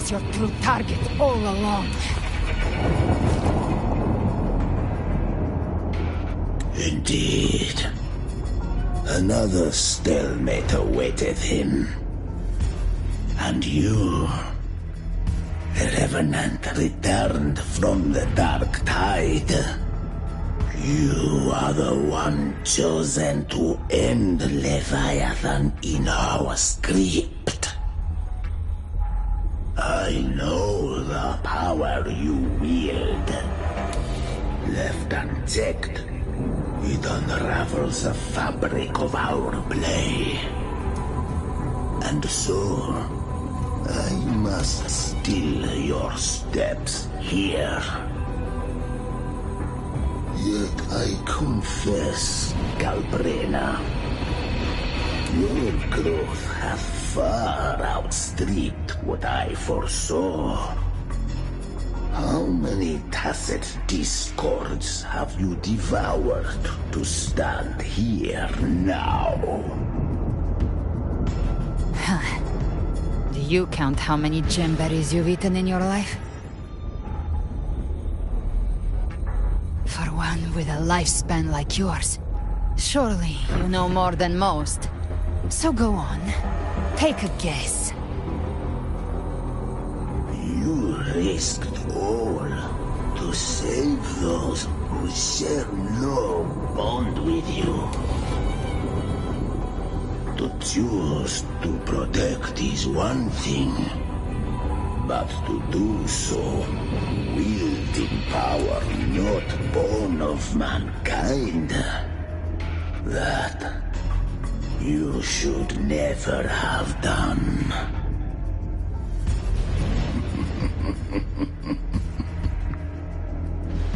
was your true target all along. Indeed. Another stalemate awaited him. And you, Revenant returned from the Dark Tide. You are the one chosen to end Leviathan in our script. I know the power you wield. Left unchecked, it unravels the fabric of our play. And so, I must still your steps here. Yet I confess, Galbrena, your growth hath far outstripped what I foresaw. How many tacit discords have you devoured to stand here now? Do you count how many gemberries you've eaten in your life? For one with a lifespan like yours, surely you know more than most. So go on, take a guess. You risked all to save those who share no bond with you. To choose to protect is one thing, but to do so, wielding power not born of mankind, that you should never have done.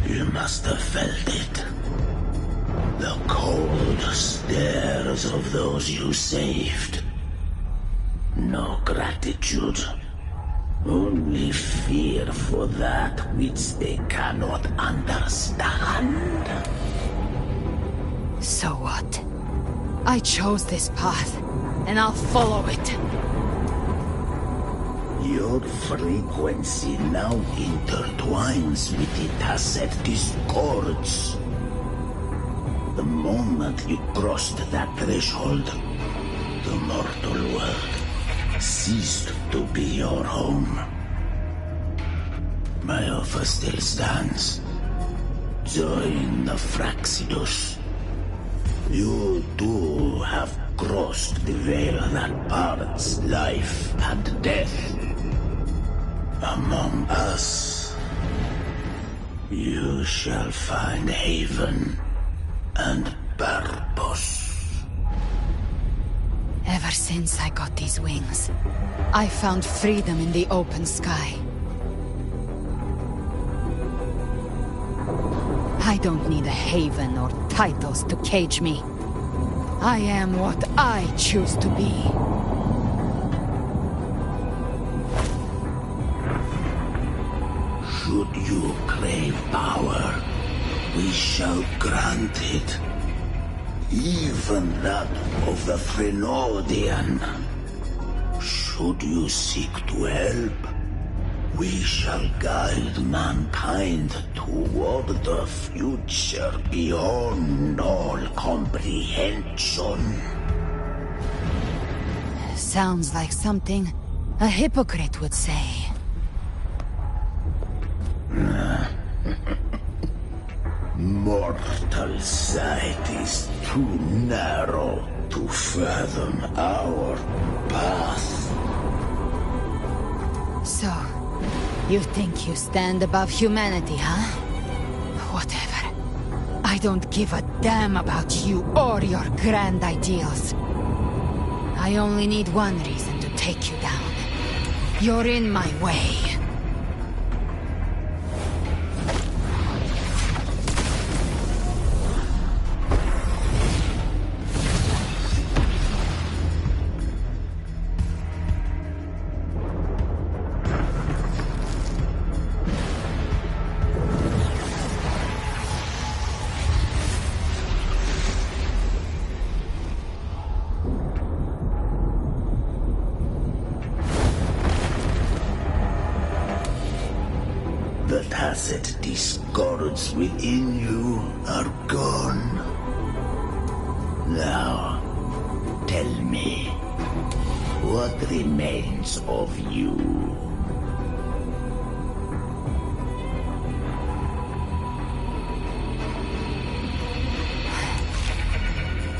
You must have felt it. The cold stares of those you saved. No gratitude. Only fear for that which they cannot understand. So what? I chose this path, and I'll follow it. Your frequency now intertwines with the tacit discords. The moment you crossed that threshold, the mortal world ceased to be your home. My offer still stands. Join the Fraxidus. You too have crossed the veil that parts life and death. Among us, you shall find haven and purpose. Ever since I got these wings, I found freedom in the open sky. I don't need a haven or titles to cage me. I am what I choose to be. Should you crave power, we shall grant it. Even that of the Frenodian. Should you seek to help, we shall guide mankind toward the future beyond all comprehension. Sounds like something a hypocrite would say. Mortal sight is too narrow to fathom our path. So, you think you stand above humanity, huh? Whatever. I don't give a damn about you or your grand ideals. I only need one reason to take you down. You're in my way. tacit discords within you are gone. Now, tell me, what remains of you?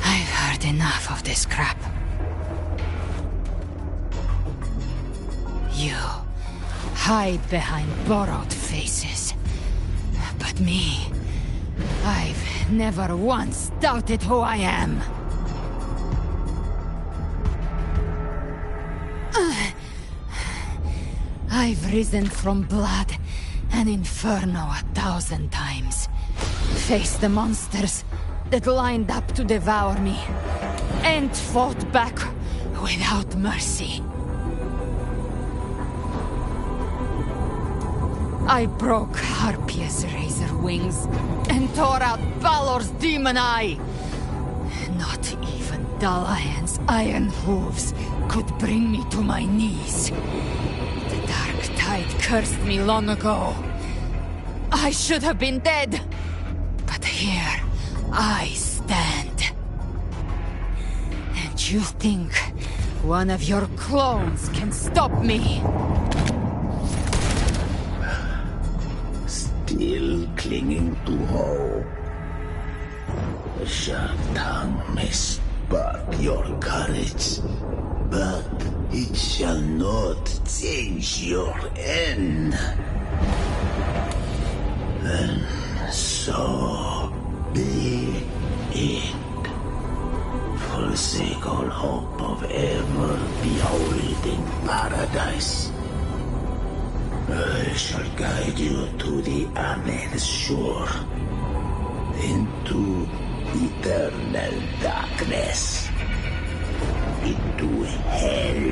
I've heard enough of this crap. You hide behind borrowed faces. But me, I've never once doubted who I am. I've risen from blood and inferno 1,000 times. Faced the monsters that lined up to devour me, and fought back without mercy. I broke Harpia's razor wings and tore out Balor's demon eye. Not even Dalahan's iron hooves could bring me to my knees. The dark tide cursed me long ago. I should have been dead, but here I stand. And you think one of your clones can stop me? Still clinging to hope. The sharp tongue may spark your courage, but it shall not change your end. And so be it. Forsake all hope of ever beholding paradise. I shall guide you to the Amen shore, into eternal darkness, into hell.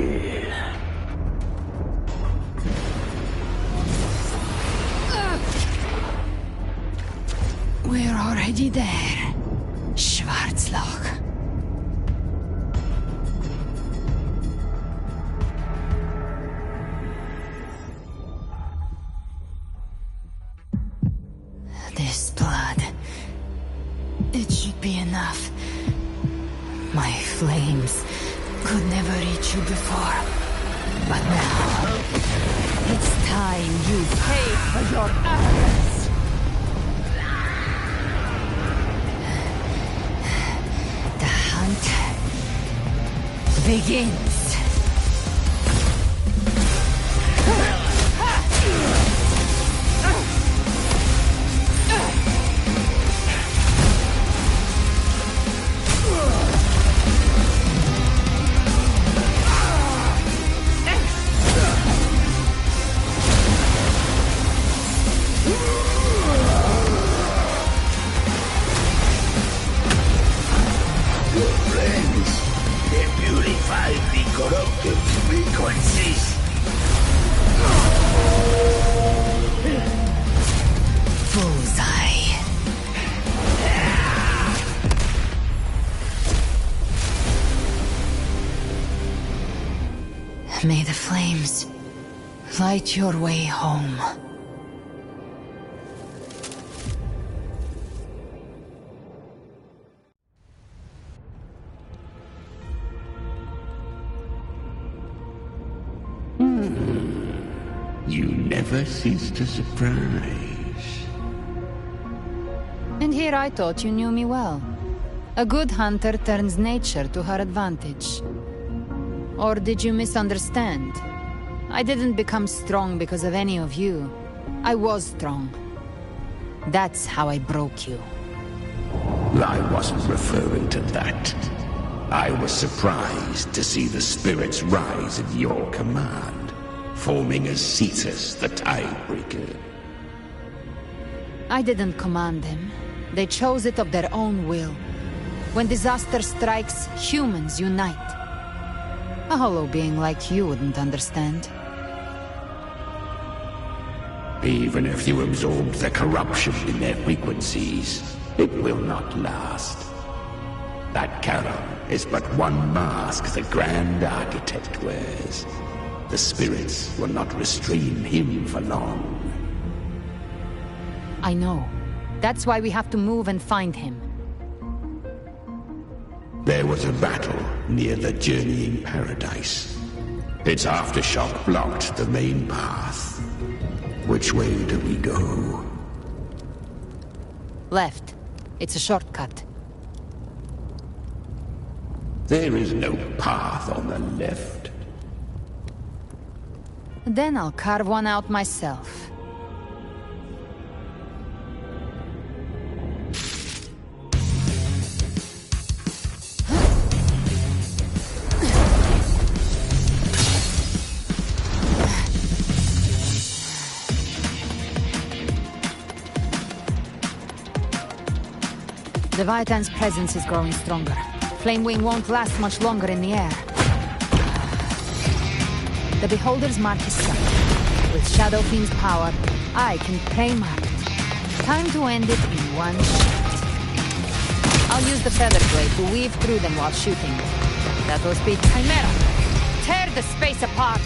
We're already there, Schwarzloch. This blood, it should be enough. My flames could never reach you before, but now it's time you pay for your arrogance. The hunt begins. May the flames light your way home. You never cease to surprise. And here I thought you knew me well. A good hunter turns nature to her advantage. Or did you misunderstand? I didn't become strong because of any of you. I was strong. That's how I broke you. I wasn't referring to that. I was surprised to see the spirits rise at your command, forming as Cetus the Tidebreaker. I didn't command them. They chose it of their own will. When disaster strikes, humans unite. A hollow being like you wouldn't understand. Even if you absorb the corruption in their frequencies, it will not last. That Charon is but one mask the Grand Architect wears. The spirits will not restrain him for long. I know. That's why we have to move and find him. There was a battle near the Journeying Paradise. Its aftershock blocked the main path. Which way do we go? Left. It's a shortcut. There is no path on the left. Then I'll carve one out myself. Leviathan's presence is growing stronger. Flamewing won't last much longer in the air. The Beholder's mark is set. With Shadow Fiend's power, I can claim it. Time to end it in one shot. I'll use the feather blade to weave through them while shooting. That'll speed Chimera. Tear the space apart!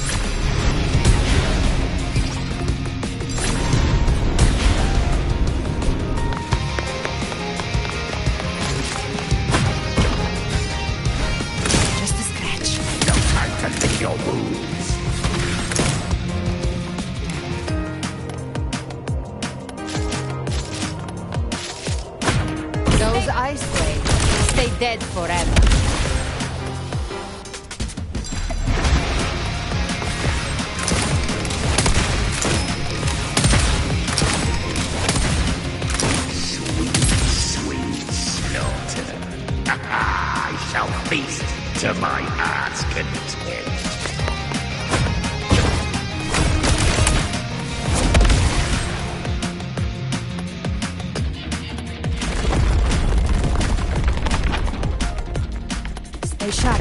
Your wounds. Those ice waves stay dead forever. Sweet slaughter. I shall feast to my heart's content. Stay sharp.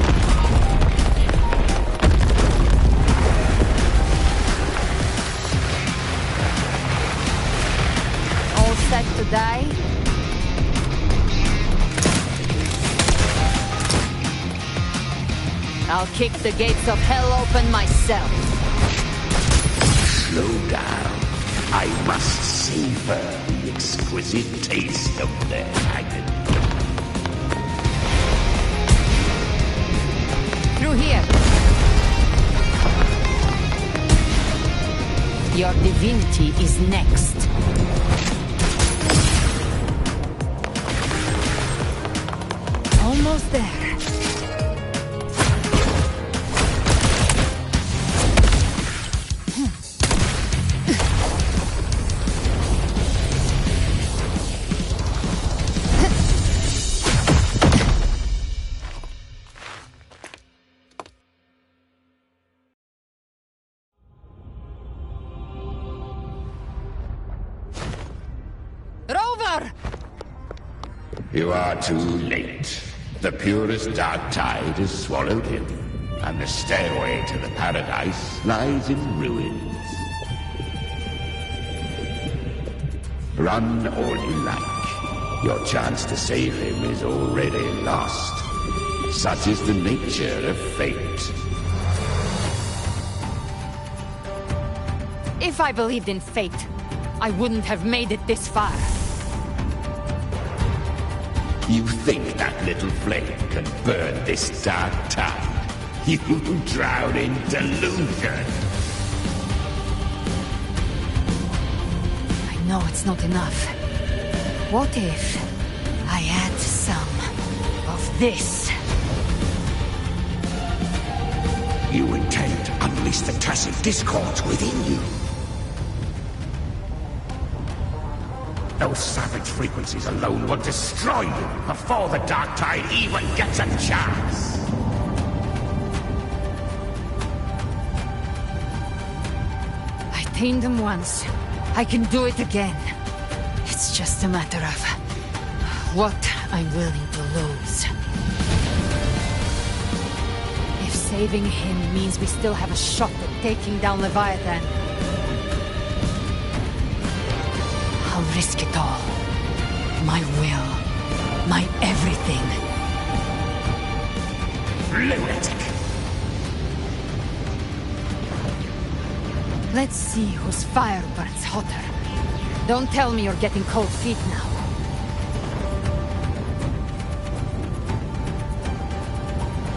All set to die? I'll kick the gates of hell open myself. Slow down. I must savor the exquisite taste of their agony. Through here. Your divinity is next. Almost there. You are too late. The purest dark tide has swallowed him, and the stairway to the paradise lies in ruins. Run all you like. Your chance to save him is already lost. Such is the nature of fate. If I believed in fate, I wouldn't have made it this far. You think that little flame can burn this dark tide? You drown in delusion! I know it's not enough. What if I add some of this? You intend to unleash the tacit discords within you. Those savage frequencies alone will destroy you before the Dark Tide even gets a chance. I tamed them once. I can do it again. It's just a matter of what I'm willing to lose. If saving him means we still have a shot at taking down Leviathan, I'll risk it all. My will. My everything. Lunatic! Let's see whose fire burns hotter. Don't tell me you're getting cold feet now.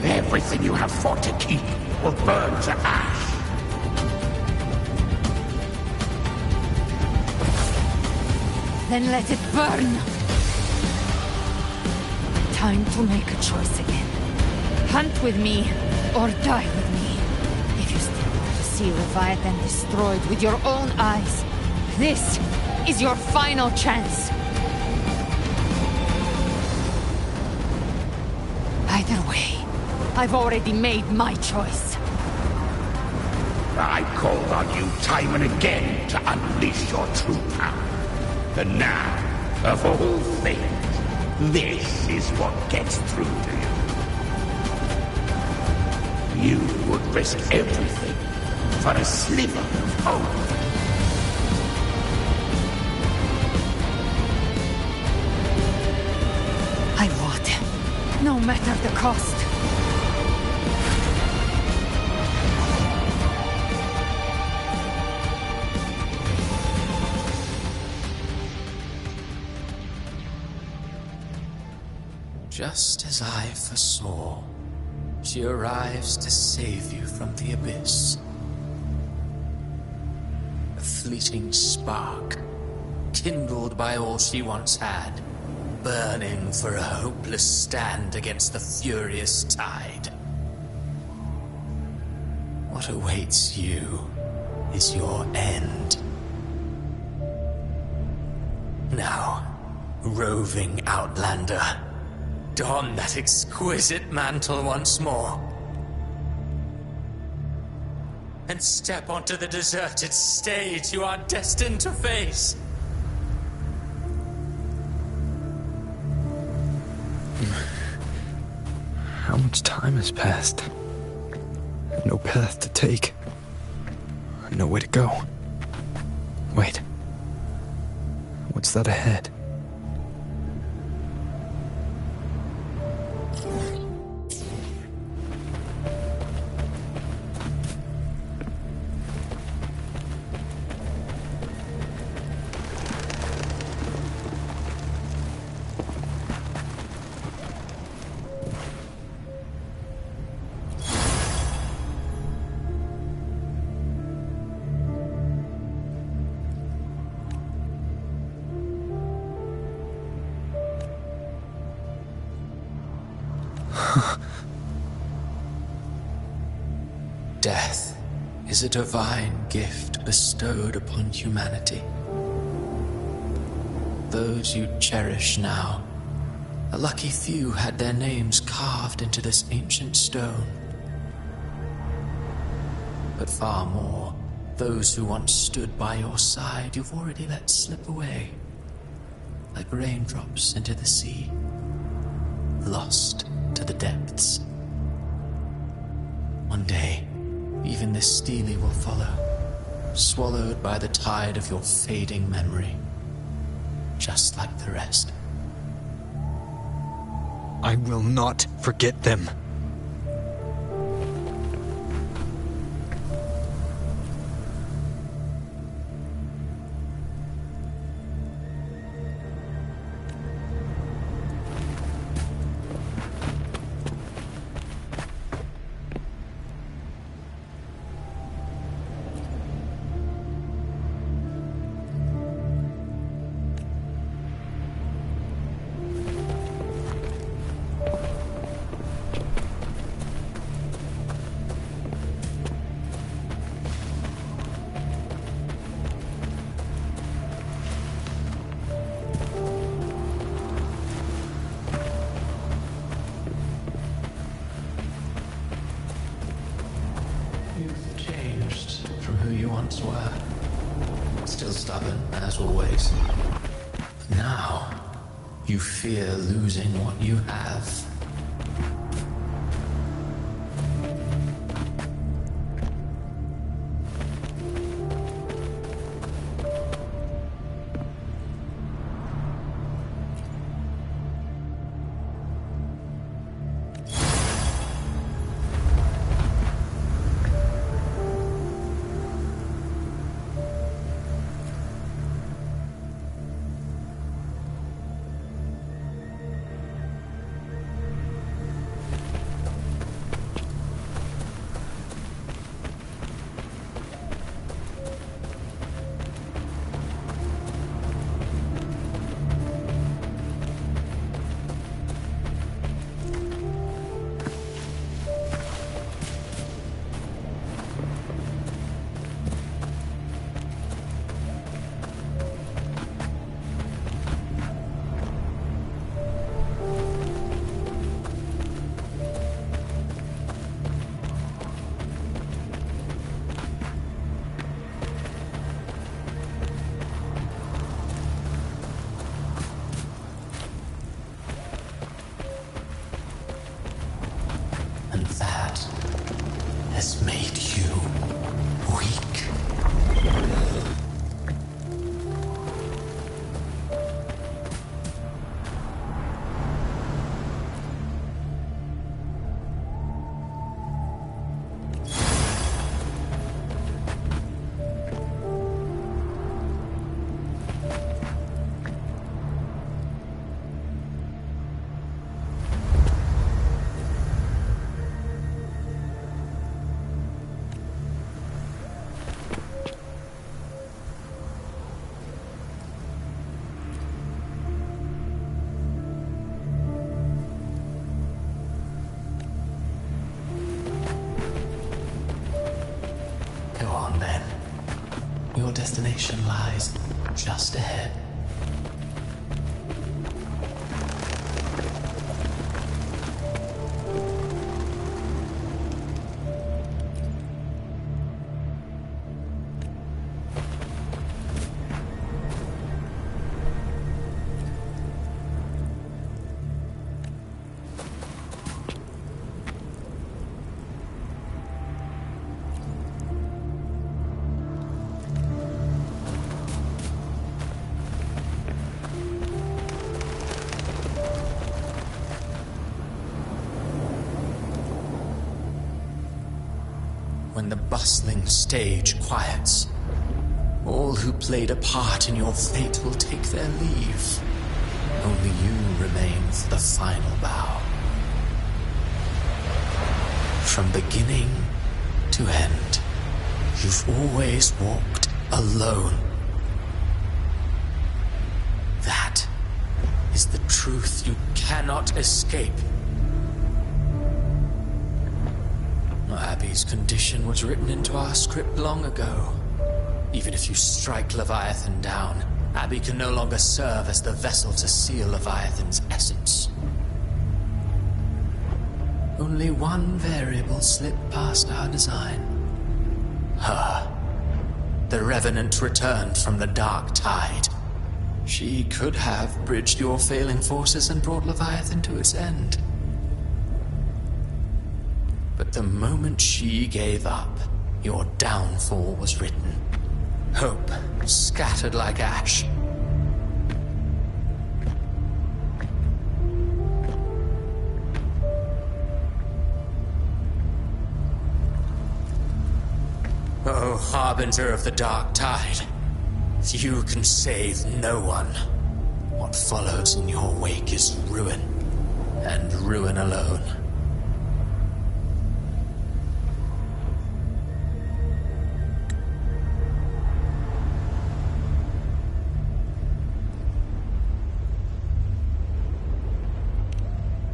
Everything you have fought to keep will burn to ash. Then let it burn! Time to make a choice again. Hunt with me, or die with me. If you still want to see Leviathan destroyed with your own eyes, this is your final chance. Either way, I've already made my choice. I called on you time and again to unleash your true power. And now, of all things, this is what gets through to you. You would risk everything for a sliver of hope. I would, no matter the cost. Just as I foresaw, she arrives to save you from the abyss. A fleeting spark, kindled by all she once had, burning for a hopeless stand against the furious tide. What awaits you is your end. Now, roving outlander, don that exquisite mantle once more. And step onto the deserted stage you are destined to face. How much time has passed? No path to take. Nowhere to go. Wait. What's that ahead? Death is a divine gift bestowed upon humanity. Those you cherish now, a lucky few had their names carved into this ancient stone. But far more, those who once stood by your side you've already let slip away, like raindrops into the sea, lost to the depths. One day, even this Steely will follow, swallowed by the tide of your fading memory, just like the rest. I will not forget them. Were. Still stubborn, as always. But now, you fear losing what you have. Your destination lies just ahead. When the bustling stage quiets, all who played a part in your fate will take their leave. Only you remain for the final bow. From beginning to end, you've always walked alone. That is the truth you cannot escape. Abby's condition was written into our script long ago. Even if you strike Leviathan down, Abby can no longer serve as the vessel to seal Leviathan's essence. Only one variable slipped past our design. Her. The Revenant returned from the Dark Tide. She could have bridged your failing forces and brought Leviathan to its end. But the moment she gave up, your downfall was written. Hope scattered like ash. Oh, harbinger of the Dark Tide, you can save no one. What follows in your wake is ruin, and ruin alone.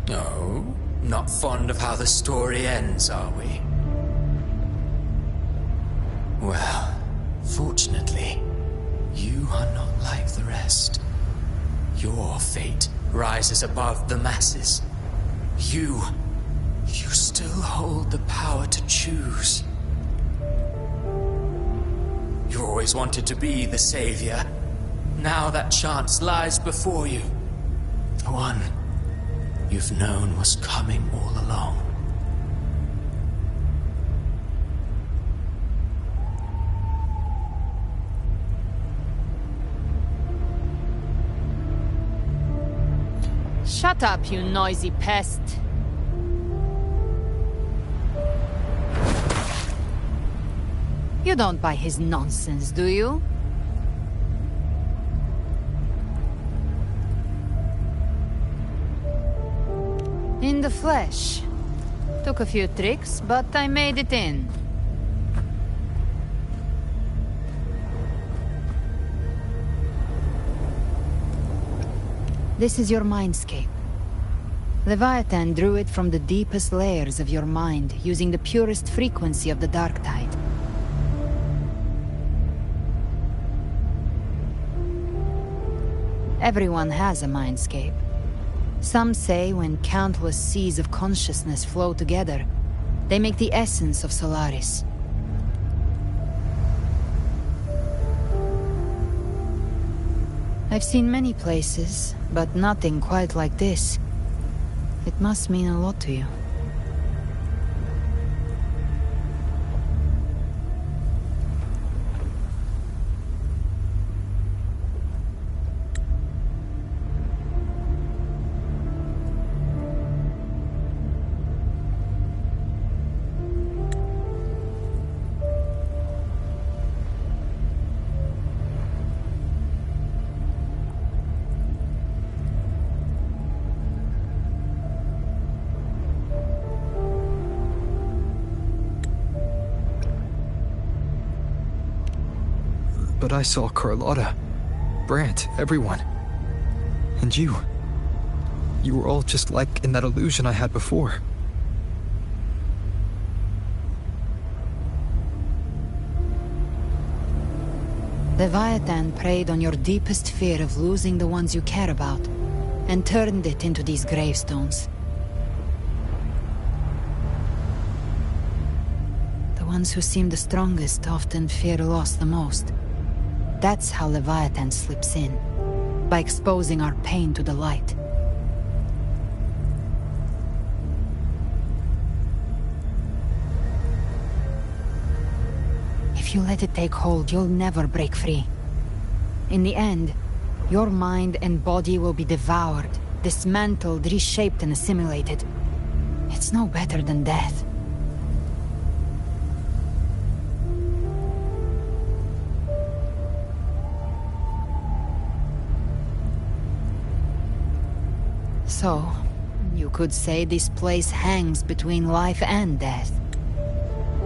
No, not fond of how the story ends, are we? Well, fortunately, you are not like the rest. Your fate rises above the masses. You still hold the power to choose. You always wanted to be the savior. Now that chance lies before you. The one you've known was coming all along. Shut up, you noisy pest. You don't buy his nonsense, do you? In the flesh. Took a few tricks, but I made it in. This is your mindscape. Leviathan drew it from the deepest layers of your mind, using the purest frequency of the Dark Tide. Everyone has a mindscape. Some say when countless seas of consciousness flow together, they make the essence of Solaris. I've seen many places, but nothing quite like this. It must mean a lot to you. But I saw Carlotta, Brant, everyone. And you. You were all just like in that illusion I had before. Leviathan preyed on your deepest fear of losing the ones you care about, and turned it into these gravestones. The ones who seem the strongest often fear loss the most. That's how Leviathan slips in, by exposing our pain to the light. If you let it take hold, you'll never break free. In the end, your mind and body will be devoured, dismantled, reshaped, and assimilated. It's no better than death. So, you could say this place hangs between life and death.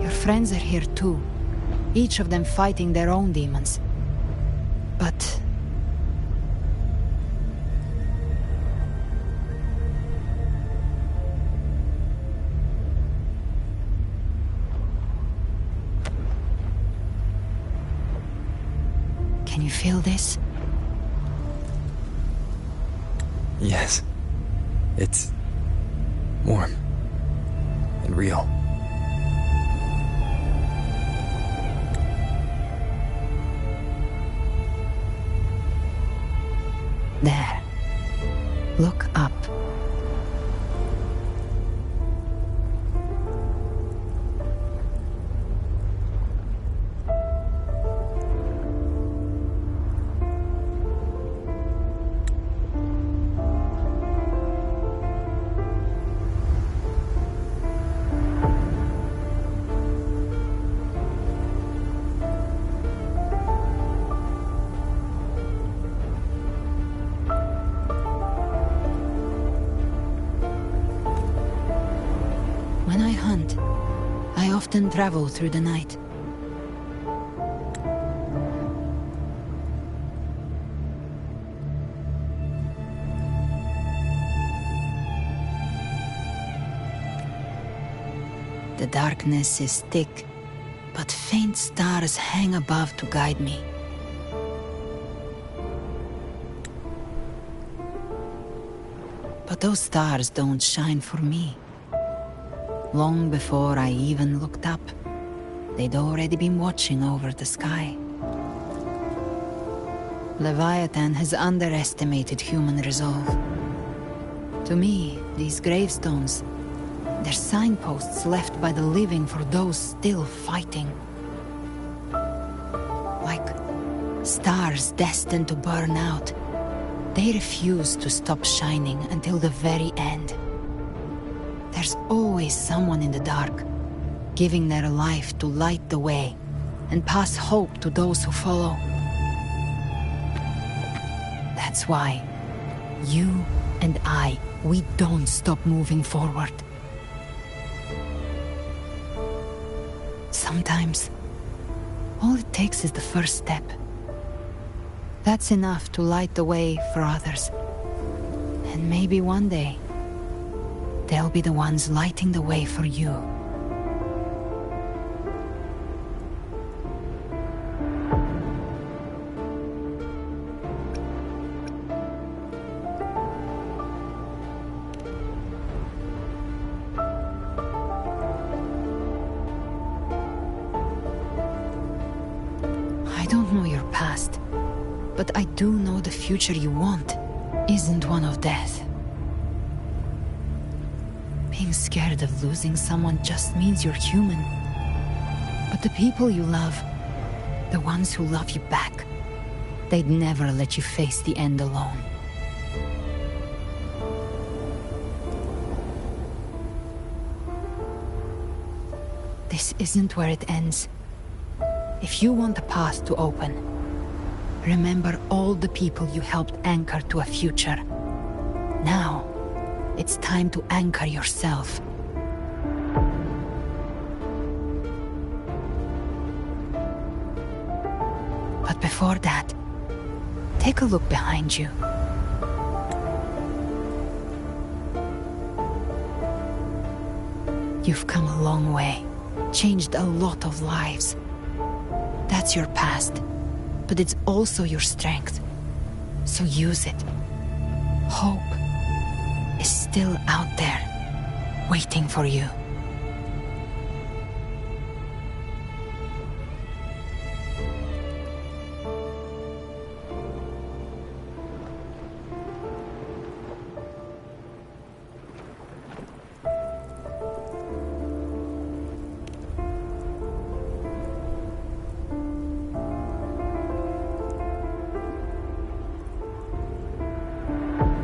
Your friends are here too, each of them fighting their own demons. But... can you feel this? Yes. It's warm and real. There. Look up. When I hunt, I often travel through the night. The darkness is thick, but faint stars hang above to guide me. But those stars don't shine for me. Long before I even looked up, they'd already been watching over the sky. Leviathan has underestimated human resolve. To me, these gravestones, they're signposts left by the living for those still fighting. Like stars destined to burn out, they refuse to stop shining until the very end. There's always someone in the dark, giving their life to light the way and pass hope to those who follow. That's why you and I, we don't stop moving forward. Sometimes, all it takes is the first step. That's enough to light the way for others. And maybe one day, they'll be the ones lighting the way for you. I don't know your past, but I do know the future you want isn't one of death. Being scared of losing someone just means you're human. But the people you love, the ones who love you back, they'd never let you face the end alone. This isn't where it ends. If you want a path to open, remember all the people you helped anchor to a future. Now, it's time to anchor yourself. But before that, take a look behind you. You've come a long way, changed a lot of lives. That's your past. but it's also your strength. So use it. Hope is still out there, waiting for you.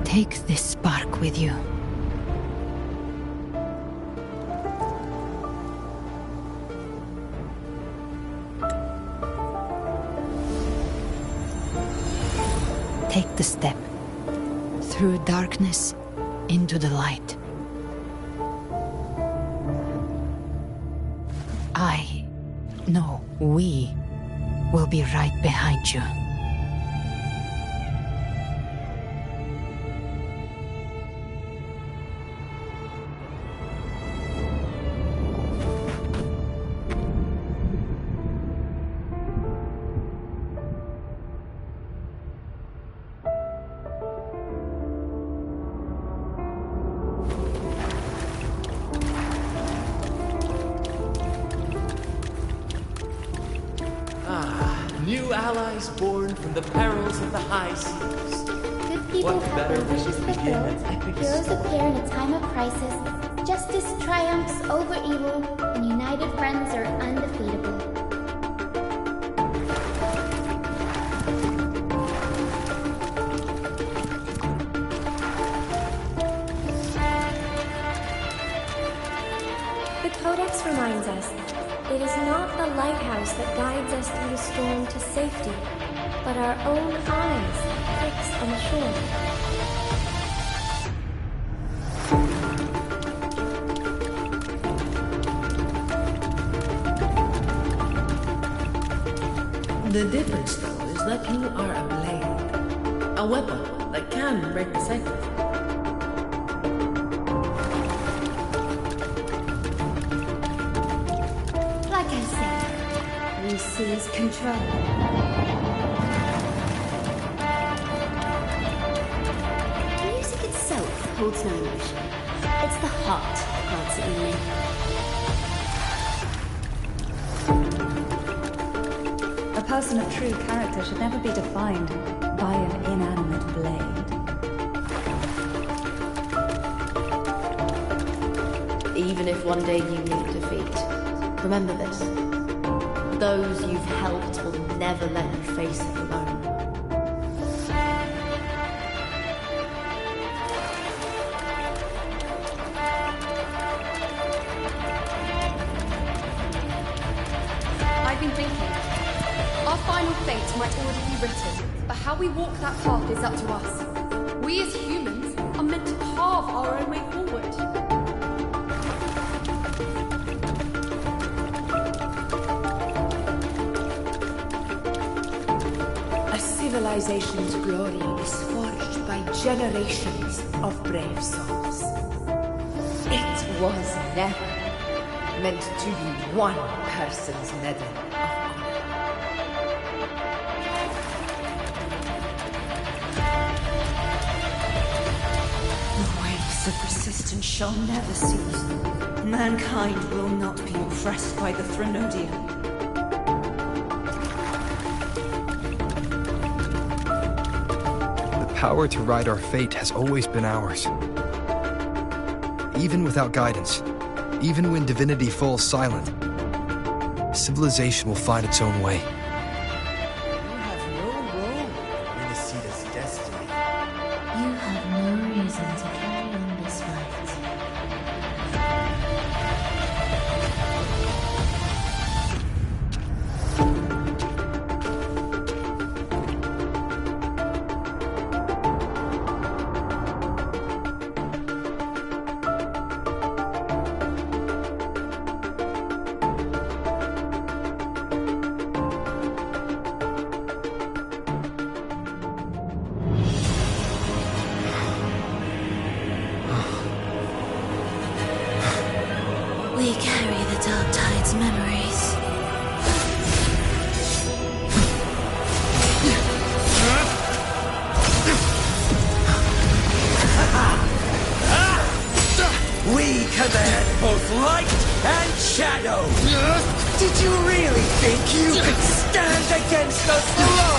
Take this spark with you. Take the step through darkness into the light. We will be right behind you. New allies born from the perils of the high seas. Good people have their wishes fulfilled, heroes appear in a time of crisis, justice triumphs over evil, and united friends are undefeatable. The Codex reminds us, it is not the lighthouse that guides us through the storm to safety, but our own eyes fixed on the shore. The difference, though, is that you are a blade. A weapon that can break the cycle. Seize control. Music itself holds no emotion. It's the heart that grants it meaning. A person of true character should never be defined by an inanimate blade. Even if one day you meet defeat, remember this. Those you've helped will never let you face it alone. I've been thinking. Our final fate might already be written, but how we walk that path is up to us. We as humans are meant to carve our own way forward. Civilization's glory is forged by generations of brave souls. It was never meant to be one person's medal of honor. The waves of resistance shall never cease. Mankind will not be oppressed by the Threnodian. The power to ride our fate has always been ours. Even without guidance, even when divinity falls silent, civilization will find its own way. You have no role in the Cedar's destiny. You have no reason to carry on this fight. Go slow!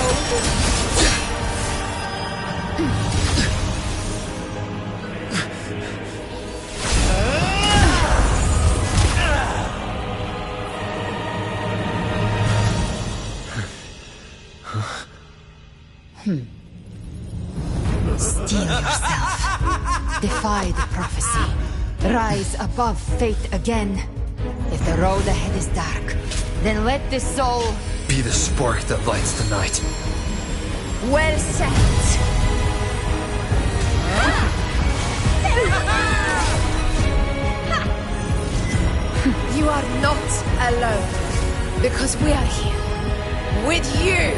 Steel yourself. Defy the prophecy. Rise above fate again. If the road ahead is dark, then let this soul be the spark that lights the night. Well said. You are not alone, because we are here with you.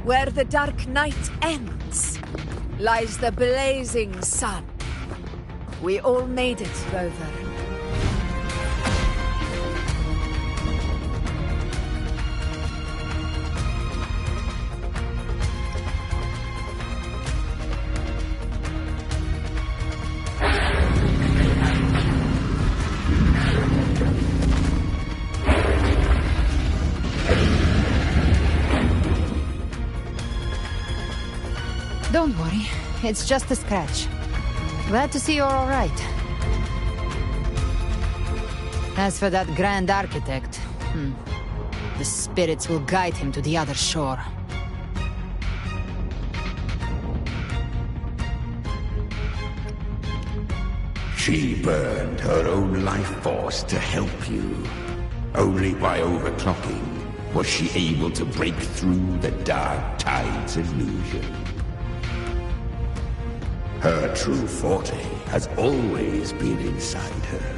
Where the dark night ends, lies the blazing sun. We all made it, Rover. Don't worry, it's just a scratch. Glad to see you're all right. As for that Grand Architect, the spirits will guide him to the other shore. She burned her own life force to help you. Only by overclocking was she able to break through the Dark Tide's illusion. Her true forte has always been inside her.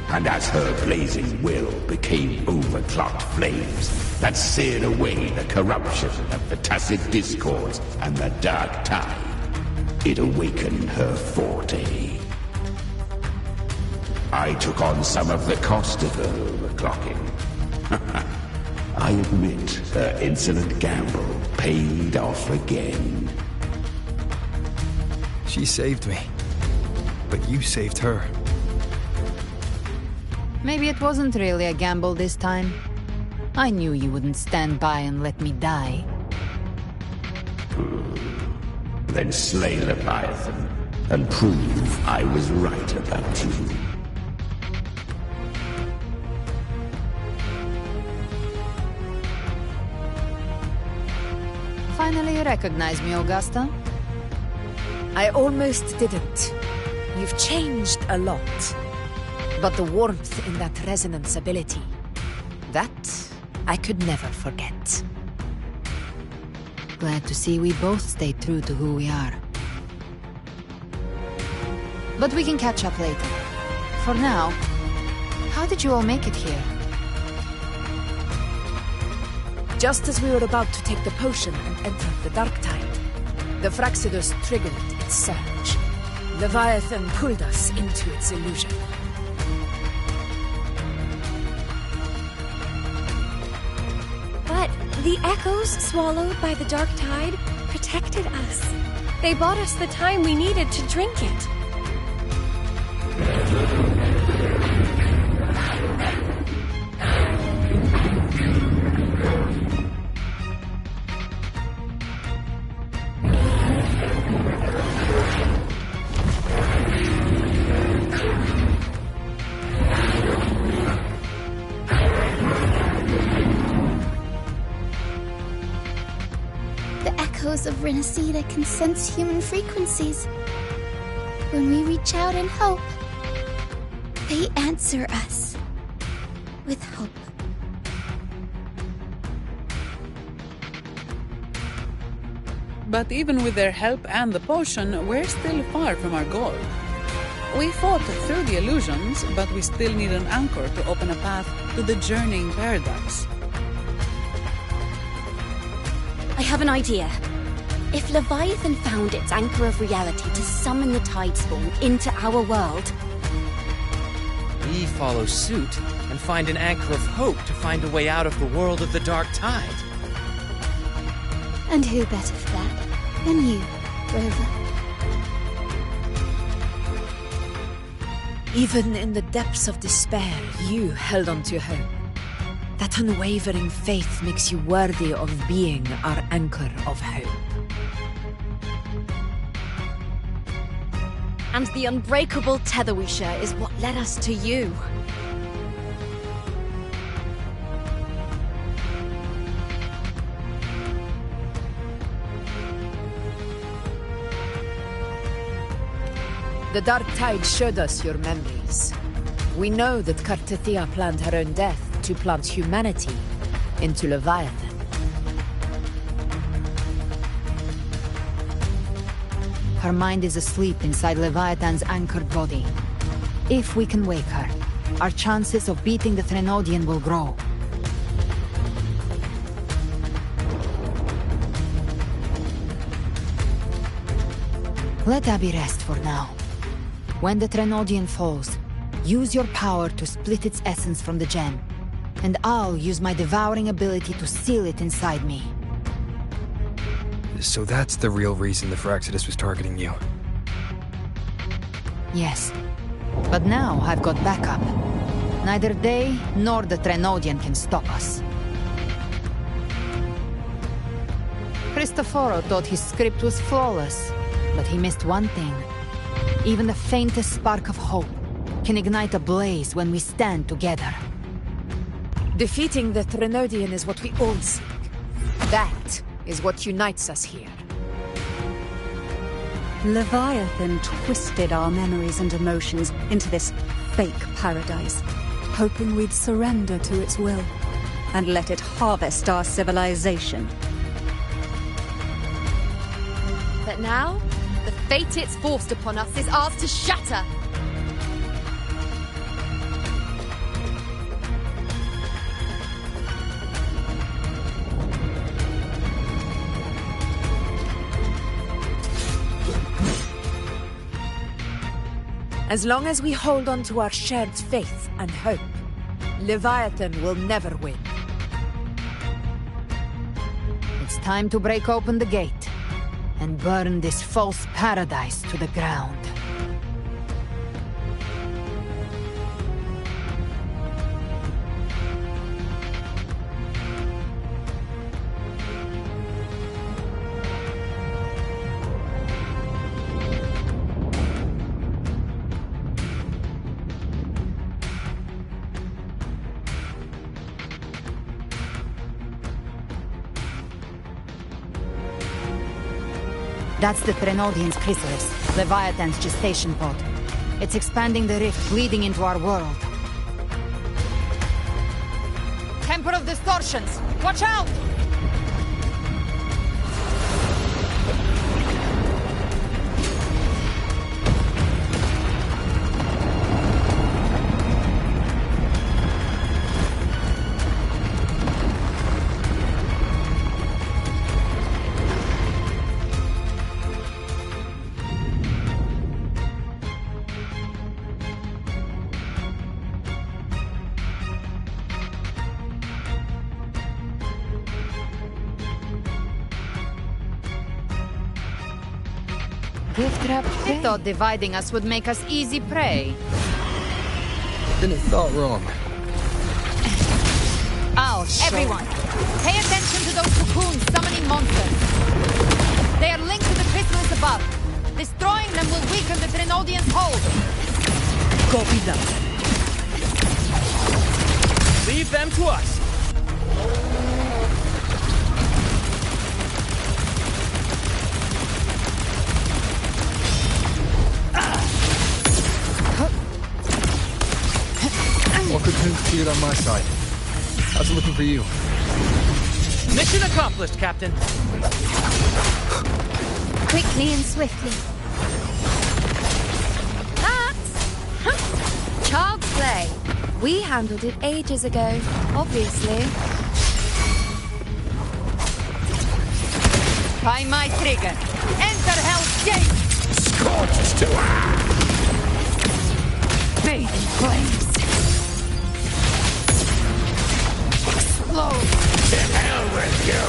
And as her blazing will became overclocked flames that seared away the corruption of the tacit discords and the Dark Tide, it awakened her forte. I took on some of the cost of her overclocking. I admit her insolent gamble paid off again. She saved me, but you saved her. Maybe it wasn't really a gamble this time. I knew you wouldn't stand by and let me die. Then slay Leviathan and prove I was right about you. Finally you recognize me, Augusta? I almost didn't. You've changed a lot. But the warmth in that resonance ability, that I could never forget. Glad to see we both stayed true to who we are. But we can catch up later. For now, how did you all make it here? Just as we were about to take the potion and enter the Dark Tide, the Fraxidus triggered its surge. Leviathan pulled us into its illusion. But the echoes swallowed by the Dark Tide protected us. They bought us the time we needed to drink it. Of Renacida can sense human frequencies. When we reach out in hope, they answer us with hope. But even with their help and the potion, we're still far from our goal. We fought through the illusions, but we still need an anchor to open a path to the journeying paradise. I have an idea. If Leviathan found its anchor of reality to summon the Tidespawn into our world, we follow suit and find an anchor of hope to find a way out of the world of the Dark Tide. and who better for that than you, Rover? Even in the depths of despair, you held on to hope. That unwavering faith makes you worthy of being our anchor of hope. And the unbreakable tether we share is what led us to you. The Dark Tide showed us your memories. We know that Kartathea planned her own death to plant humanity into Leviathan. Her mind is asleep inside Leviathan's anchored body. If we can wake her, our chances of beating the Threnodian will grow. Let Abby rest for now. When the Threnodian falls, use your power to split its essence from the gem, and I'll use my devouring ability to seal it inside me. So that's the real reason the Phyrexidus was targeting you. Yes. But now I've got backup. Neither they nor the Threnodian can stop us. Cristoforo thought his script was flawless, but he missed one thing. Even the faintest spark of hope can ignite a blaze when we stand together. Defeating the Threnodian is what we all seek. That is what unites us here. Leviathan twisted our memories and emotions into this fake paradise, hoping we'd surrender to its will and let it harvest our civilization. But now, the fate it's forced upon us is ours to shatter. As long as we hold on to our shared faith and hope, Leviathan will never win. It's time to break open the gate and burn this false paradise to the ground. That's the Threnodian's chrysalis, Leviathan's gestation pod. It's expanding the rift leading into our world. Temper of Distortions! Watch out! Gift wrap. They thought dividing us would make us easy prey. Then he thought wrong. Ouch! Everyone, pay attention to those cocoons summoning monsters. They are linked to the chrysalis above. Destroying them will weaken the Threnodian's hold. Copy that. Leave them to us. All cocoons cleared on my side. How's it looking for you? Mission accomplished, Captain. Quickly and swiftly. That's child's play. We handled it ages ago, obviously. By my trigger. Enter Hell's Gate! Scorched to Bathe in flames. Explode! To hell with you!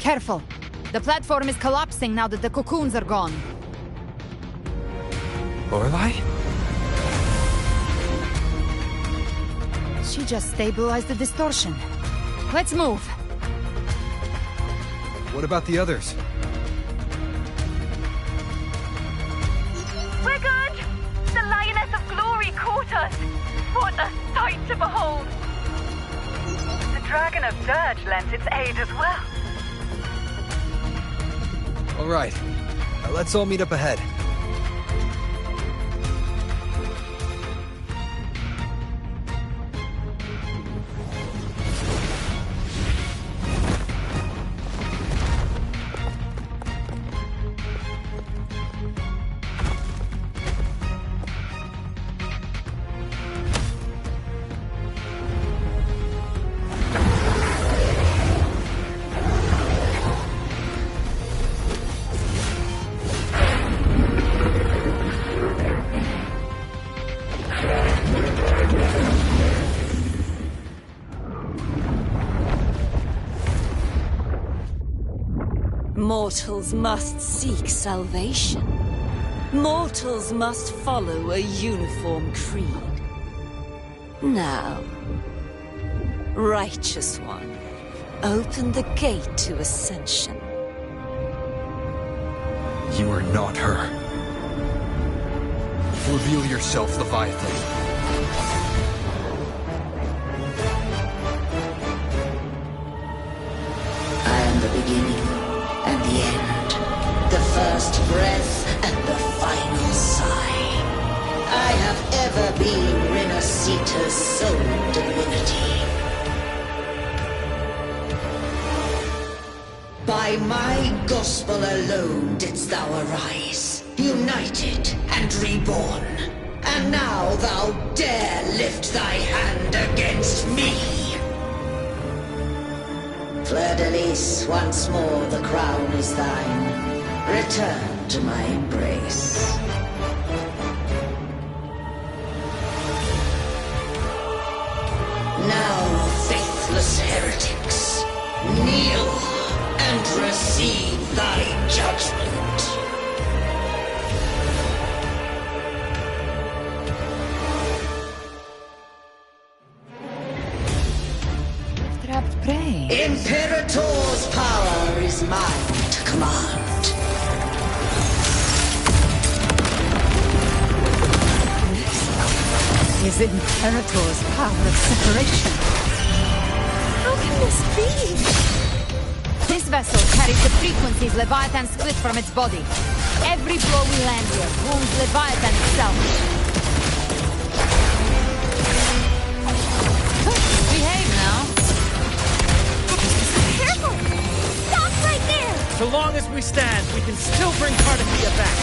Careful. The platform is collapsing now that the cocoons are gone. Lorelei? She just stabilized the distortion. Let's move. What about the others? We're good! The Lioness of Glory caught us! What a sight to behold! The Dragon of Dirge lent its aid as well. All right. Let's all meet up ahead. Mortals must seek salvation. Mortals must follow a uniform creed. Now, Righteous One, open the gate to ascension. You are not her. Reveal yourself, Leviathan. I am the beginning and the end, the first breath and the final sigh. I have ever been Renacita's sole divinity. By my gospel alone didst thou arise, united and reborn. And now thou dare lift thy hand against me. Fleur-de-Lis, once more the crown is thine. Return to my embrace. Now, faithless heretics, kneel and receive thy judgment. Trapped prey. Imperator's power is mine to command. Is Imperator's power of separation? How can this be? This vessel carries the frequencies Leviathan split from its body. Every blow we land here wounds Leviathan itself. Behave now. Careful! Stop right there! So long as we stand, we can still bring Cardathia back.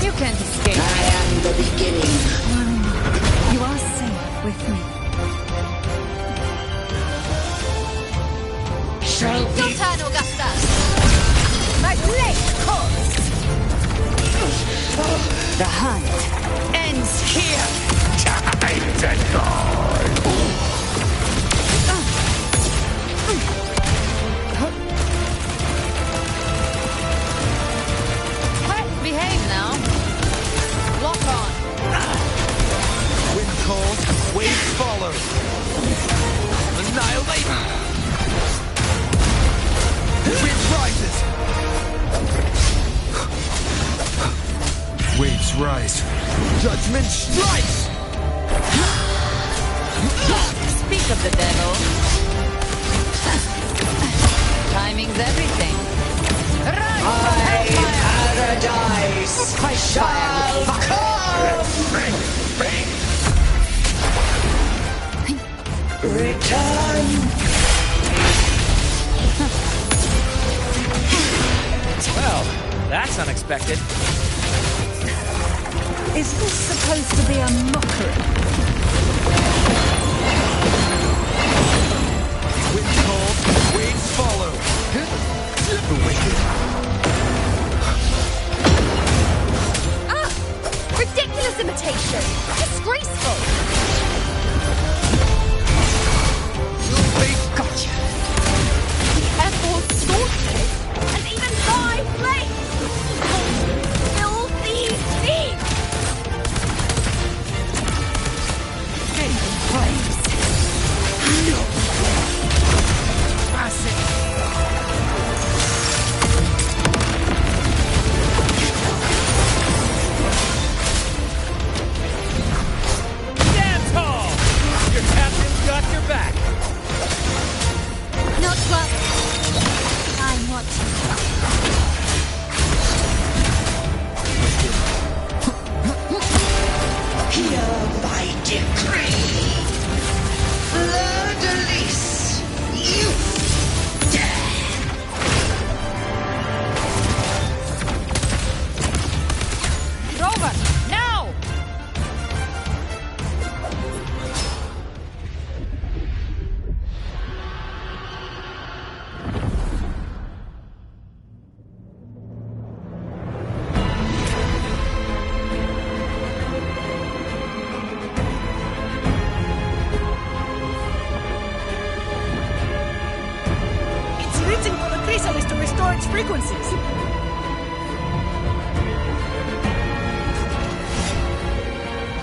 You can't escape. I am the beginning. You are safe with me. Shall No be time, Augusta! My blade calls! The hunt ends here! Time to go! Behave now. Lock on. Wind calls, waves follow. Annihilate! Wind rises! Waves rise. Judgment strikes! Speak of the devil. Timing's everything. Run for hellfire! paradise. I Shall come. Return. expected. Is this supposed to be a mockery? Winds cold, waves follow. The wicked. Ridiculous imitation! Disgraceful! They've got you. Careful swordplay, and even thy blade! Filthy thief! Haven flames. No. Pass it. Your captain's got your back. Not what I'm watching. Here by decree, Fleur-de-Lis, you Rover, now! It's written for the chrysalis to restore its frequencies.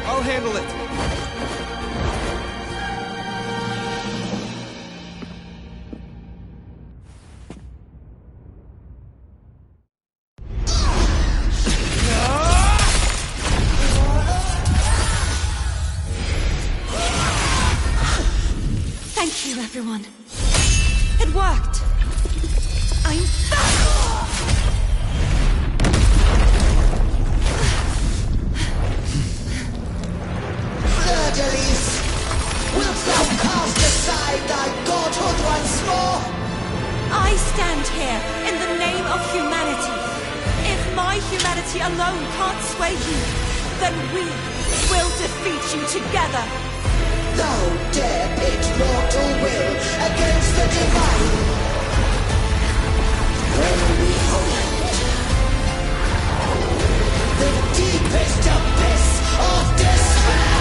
I'll handle it. Thank you, everyone. It worked. I'm back! Fleur-de-Lis, wilt thou cast aside thy godhood once more? I stand here in the name of humanity. If my humanity alone can't sway you, then we will defeat you together. Thou dare pit mortal will against the divine. When we hold the deepest abyss of despair.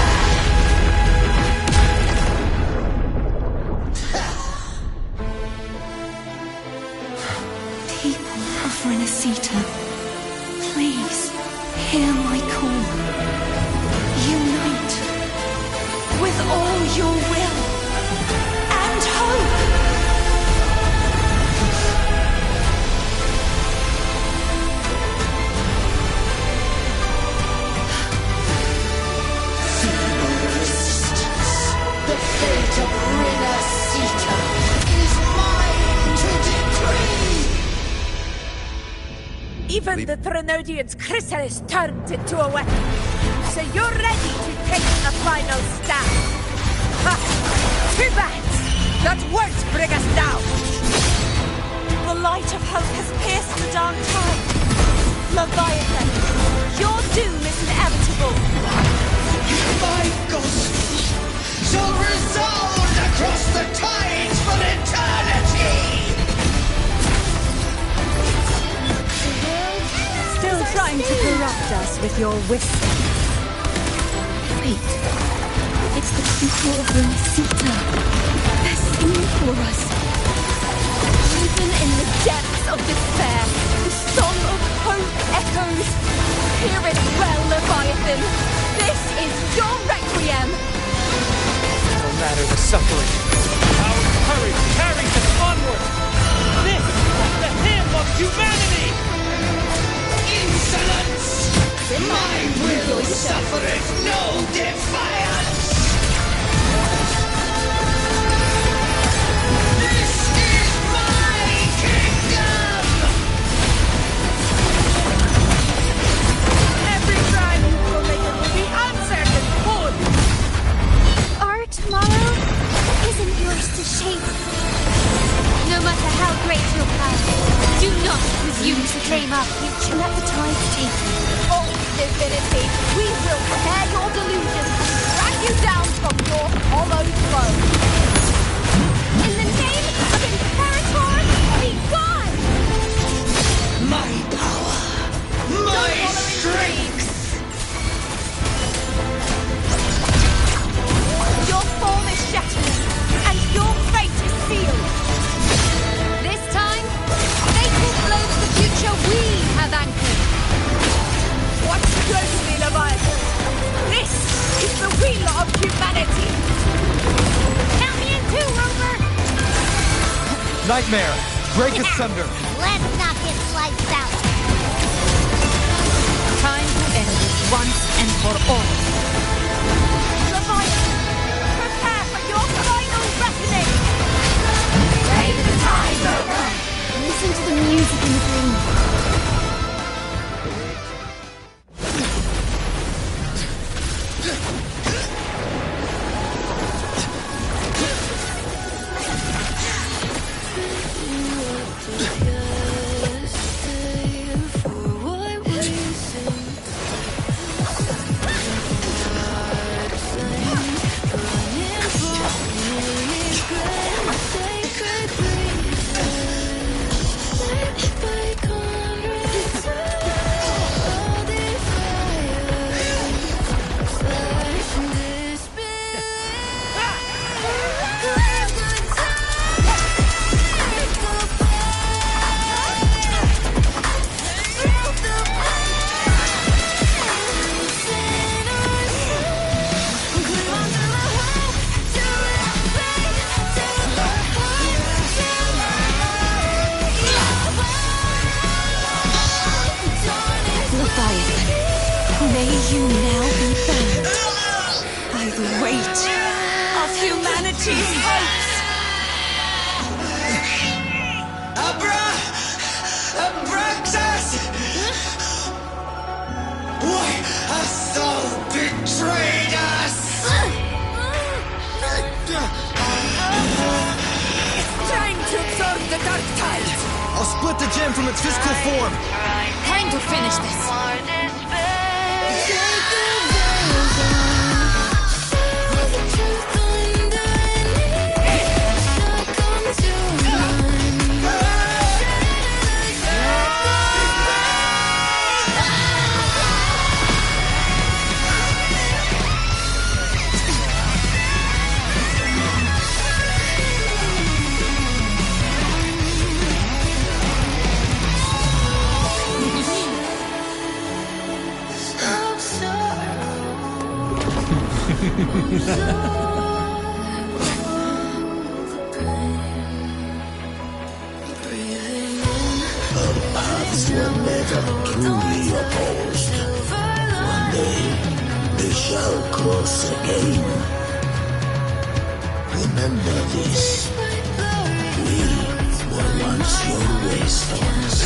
People of Renacita, please hear my call. Unite with all your will and hope. Feeble resistance. The fate of Renacita is mine to decree. Even the Trinodian's chrysalis turned into a weapon. So you're ready to take the final stand. Ha! Too bad! That won't bring us down! The light of hope has pierced the dark tide. Leviathan, your doom is inevitable. My ghost shall resound across the tides for eternity! Still trying to corrupt us with your wisdom. Wait. It's the people of Renacita. They're singing for us. Even in the depths of despair, the song of hope echoes. Hear it well, Leviathan. This is your requiem. No matter the suffering, our courage carries us onward. This is the hymn of humanity. Insolence! My will suffereth no defiance! This is my kingdom! Every crime you committed will be answered in full. Our tomorrow isn't yours to shape. No matter how great your power, do not presume to claim our future. Let the tides hollow! In the name of Imperator, be gone! My power! My strength! Your form is shattering, and your fate is sealed! This time, fate will flow to the future we have anchored. Watch closely, Leviathan! This is the wheel of humanity! Count me in too, Rover! Nightmare! Break asunder! Let's not get sliced out! Time to end this once and for all. Leviathan, prepare for your final reckoning! Take the time, Rover! Listen to the music in the green. May you now be bound by the weight of humanity's hopes. Abraxas! Why has Sol betrayed us? It's time to absorb the dark tide. I'll split the gem from its physical form! Time to finish this! Our paths were never truly opposed. One day, they shall cross again. Remember this. We were once your waystones.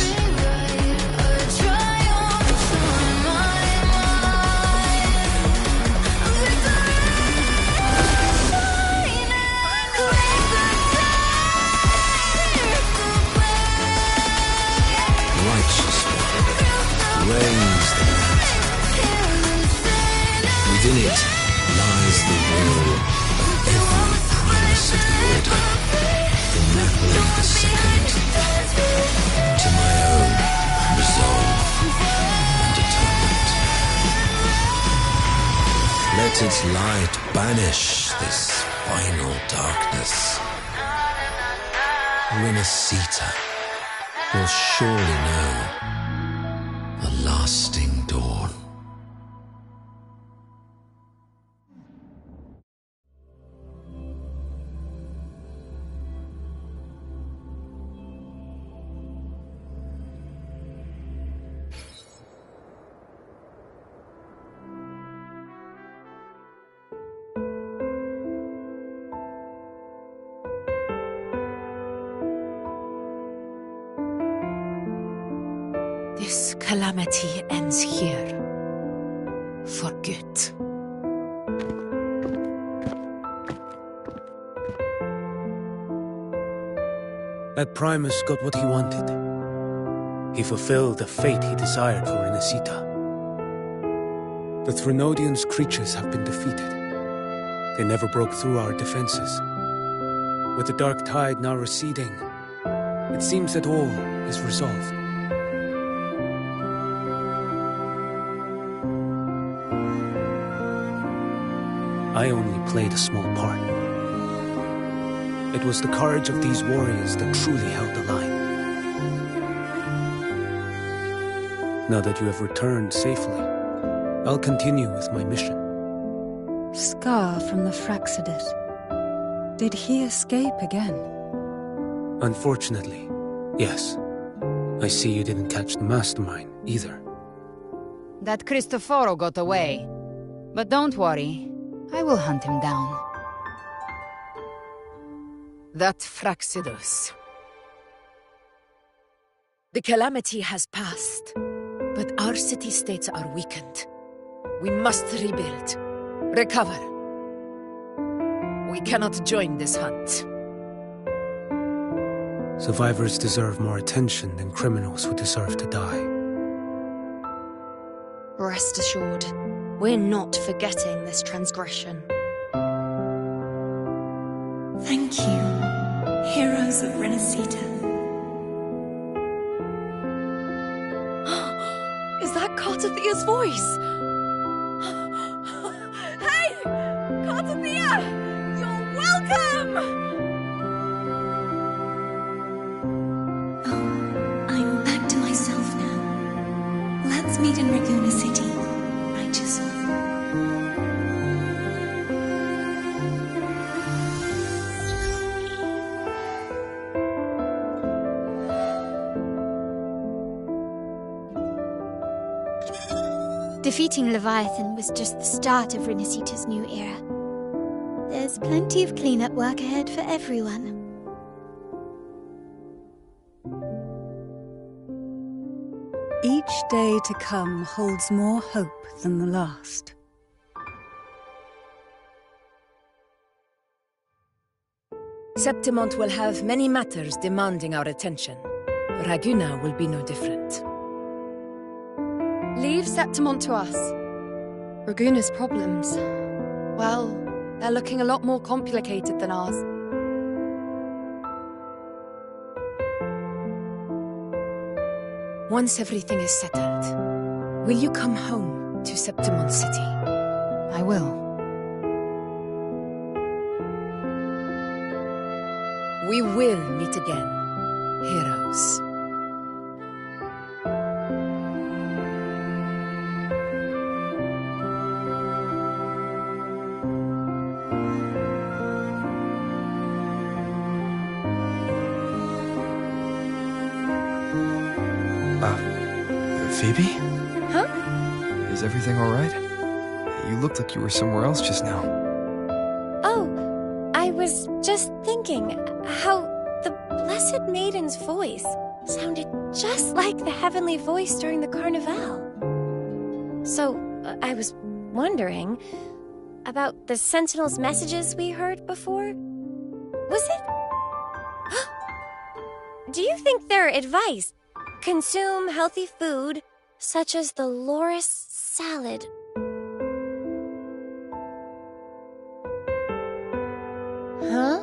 Reigns the land. Within it lies the will of every primus of the Order, from Napoli the Second to my own resolve and atonement. Let its light banish this final darkness. Renacita will surely know a lasting dawn. This calamity ends here. For good. That Primus got what he wanted. He fulfilled the fate he desired for Renacita. The Threnodians' creatures have been defeated. They never broke through our defenses. With the dark tide now receding, it seems that all is resolved. I only played a small part. It was the courage of these warriors that truly held the line. Now that you have returned safely, I'll continue with my mission. Scar from the Fraxidus. Did he escape again? Unfortunately, yes. I see you didn't catch the mastermind either. That Cristoforo got away. But don't worry, I will hunt him down. That Fraxidus. The calamity has passed, but our city-states are weakened. We must rebuild, recover. We cannot join this hunt. Survivors deserve more attention than criminals who deserve to die. Rest assured, we're not forgetting this transgression. Thank you, heroes of Renacita. Is that Cartathia's voice? Hey! Cartathia! You're welcome! I'm back to myself now. Let's meet in Raguna City, righteous one. Defeating Leviathan was just the start of Renacita's new era. There's plenty of cleanup work ahead for everyone. Each day to come holds more hope than the last. Septimont will have many matters demanding our attention. Raguna will be no different. Leave Septimont to us. Raguna's problems, well, they're looking a lot more complicated than ours. Once everything is settled, will you come home to Septimont City? I will. We will meet again, heroes. Phoebe? Huh? Is everything alright? You looked like you were somewhere else just now. Oh, I was just thinking how the Blessed Maiden's voice sounded just like the heavenly voice during the Carnival. So, I was wondering about the Sentinel's messages we heard before. Was it? Do you think their advice? Consume healthy food, such as the loris salad. Huh?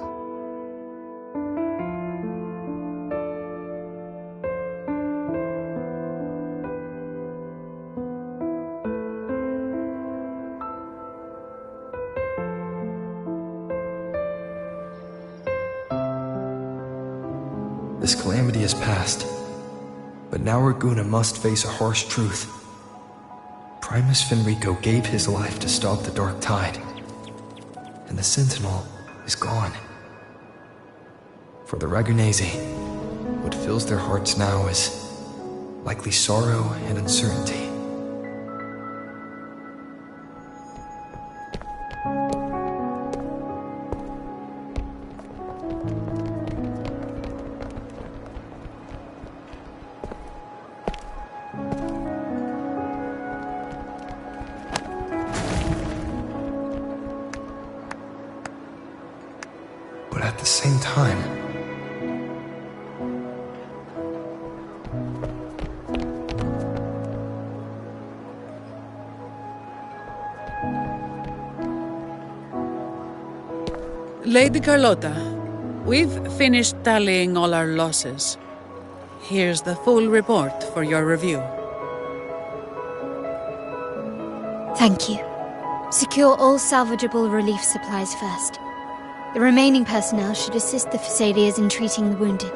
This calamity has passed. But now Raguna must face a harsh truth. Primus Fenrico gave his life to stop the Dark Tide. And the Sentinel is gone. For the Ragunesi, what fills their hearts now is likely sorrow and uncertainty. But at the same time, Lady Carlotta, we've finished tallying all our losses. Here's the full report for your review. Thank you. Secure all salvageable relief supplies first. The remaining personnel should assist the Phasaelians in treating the wounded.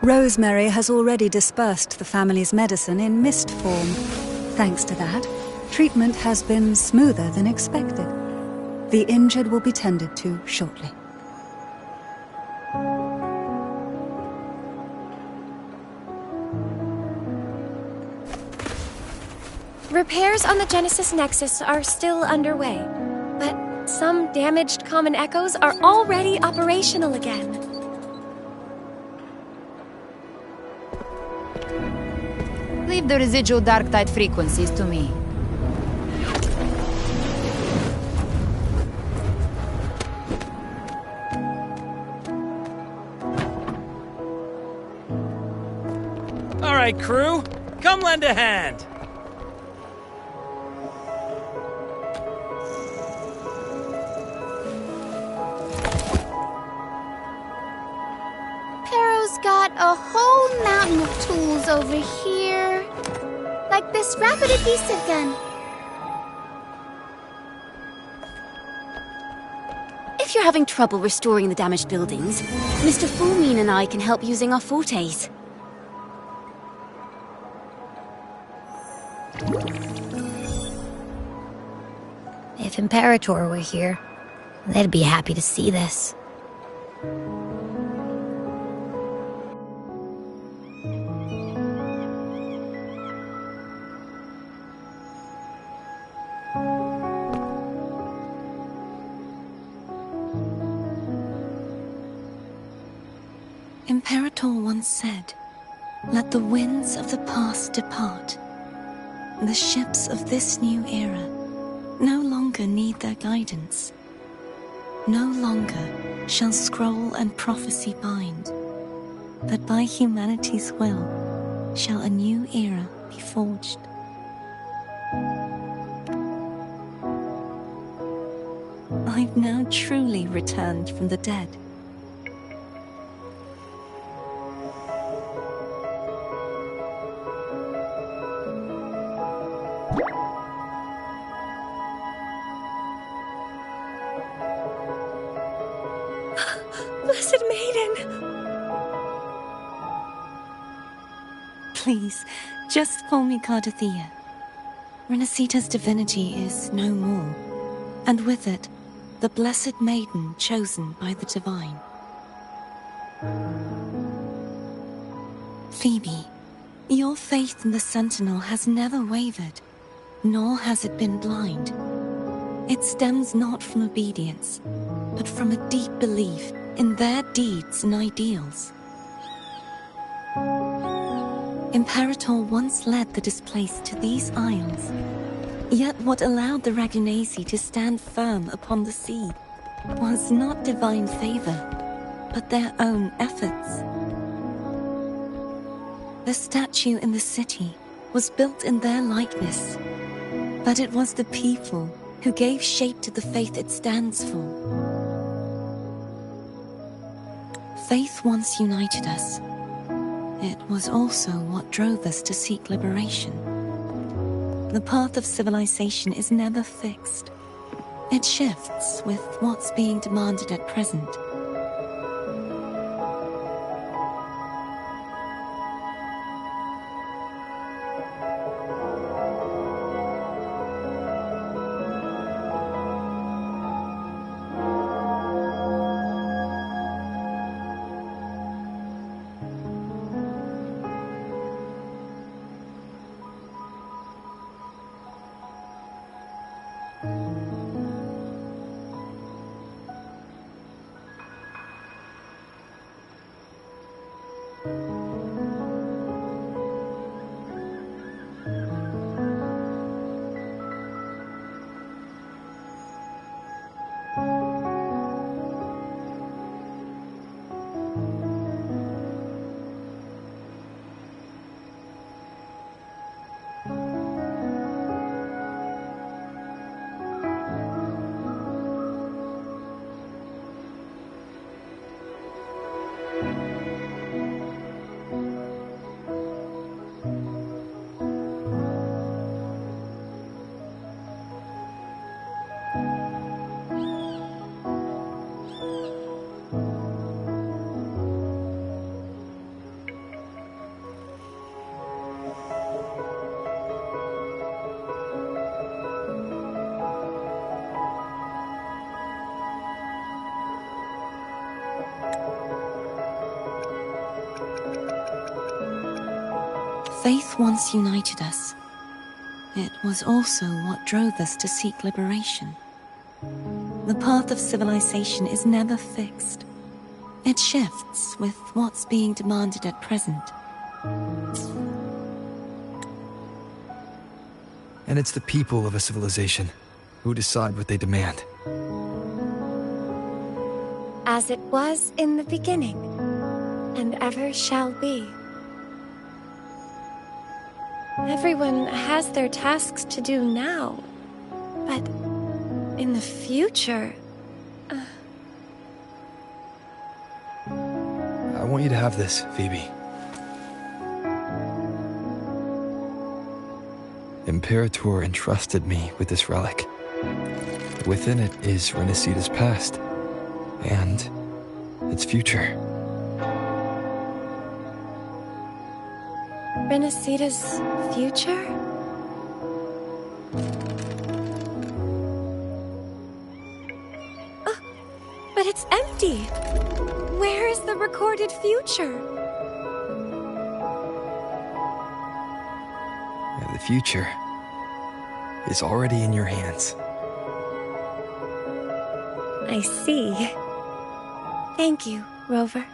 Rosemary has already dispersed the family's medicine in mist form. Thanks to that, treatment has been smoother than expected. The injured will be tended to shortly. Repairs on the Genesis Nexus are still underway, but some damaged common echoes are already operational again. Leave the residual dark tide frequencies to me. All right, crew, come lend a hand. Pero's got a whole mountain of tools over here. Like this rapid adhesive gun. If you're having trouble restoring the damaged buildings, Mr. Fulmine and I can help using our fortes. If Imperator were here, they'd be happy to see this. Imperator once said, "Let the winds of the past depart. The ships of this new era no longer need their guidance. No longer shall scroll and prophecy bind, but by humanity's will shall a new era be forged." I've now truly returned from the dead. Blessed Maiden! Please, just call me Cardothea. Renacita's divinity is no more, and with it, the Blessed Maiden chosen by the Divine. Phoebe, your faith in the Sentinel has never wavered, nor has it been blind. It stems not from obedience, but from a deep belief in their deeds and ideals. Imperator once led the displaced to these isles, yet what allowed the Ragunasi to stand firm upon the sea was not divine favor, but their own efforts. The statue in the city was built in their likeness, but it was the people who gave shape to the faith it stands for. Faith once united us. It was also what drove us to seek liberation. The path of civilization is never fixed. It shifts with what's being demanded at present. Faith once united us. It was also what drove us to seek liberation. The path of civilization is never fixed. It shifts with what's being demanded at present. And it's the people of a civilization who decide what they demand. As it was in the beginning, and ever shall be. Everyone has their tasks to do now, but in the future... I want you to have this, Phoebe. Imperator entrusted me with this relic. Within it is Renacita's past, and its future. Renacita's future? Oh, but it's empty! Where is the recorded future? The future is already in your hands. I see. Thank you, Rover.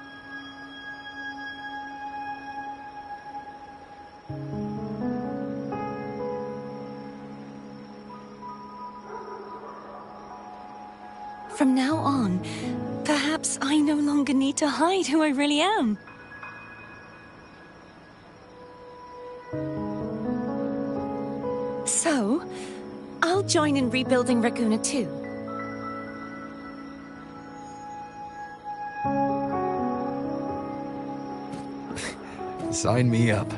From now on, perhaps I no longer need to hide who I really am. So, I'll join in rebuilding Raguna too. Sign me up.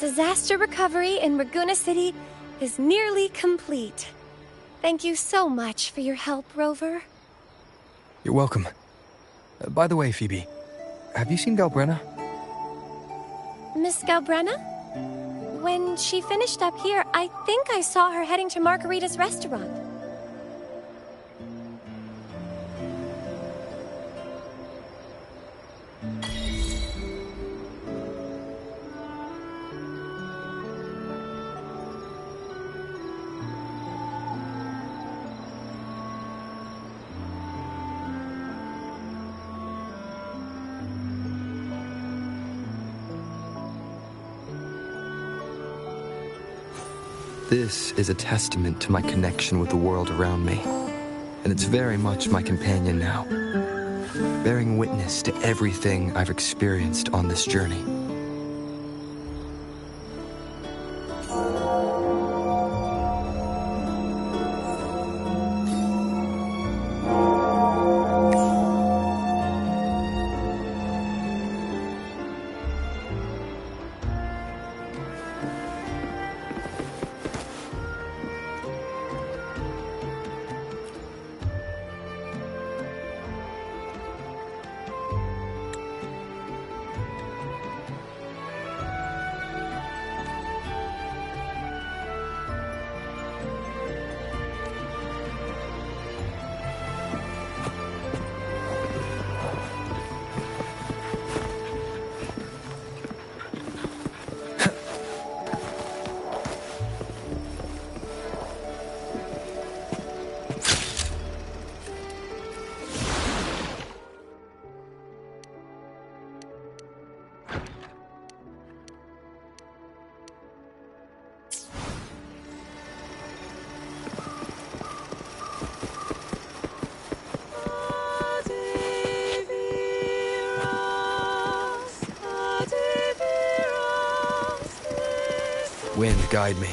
Disaster recovery in Raguna City is nearly complete. Thank you so much for your help, Rover. You're welcome. By the way, Phoebe, have you seen Galbrenna? Miss Galbrenna? When she finished up here, I think I saw her heading to Margarita's restaurant. This is a testament to my connection with the world around me, and it's very much my companion now, bearing witness to everything I've experienced on this journey. Wind, guide me.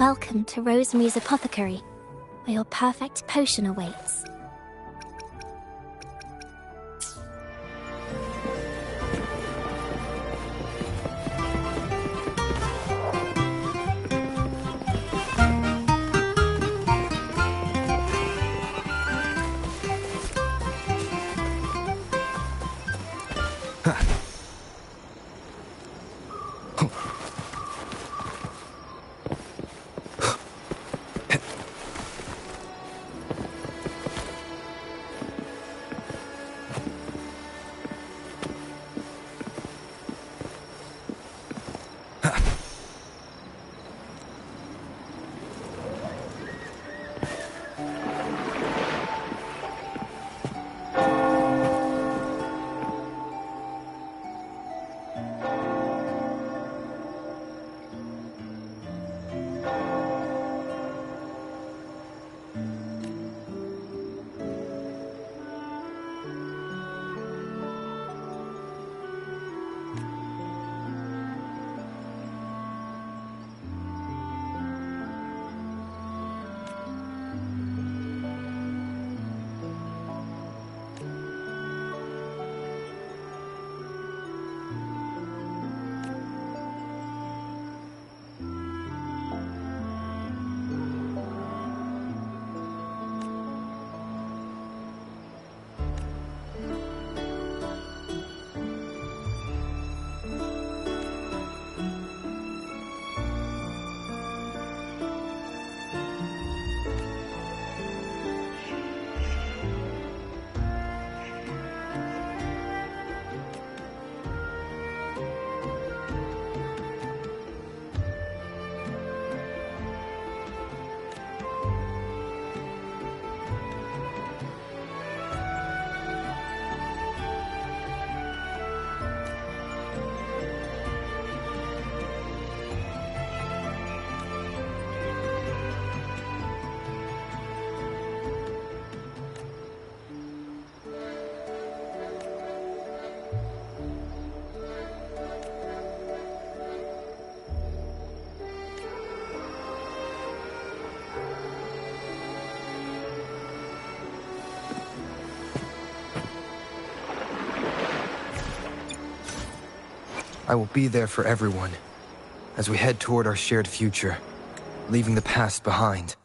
Welcome to Rosemary's Apothecary, where your perfect potion awaits. I will be there for everyone, as we head toward our shared future, leaving the past behind.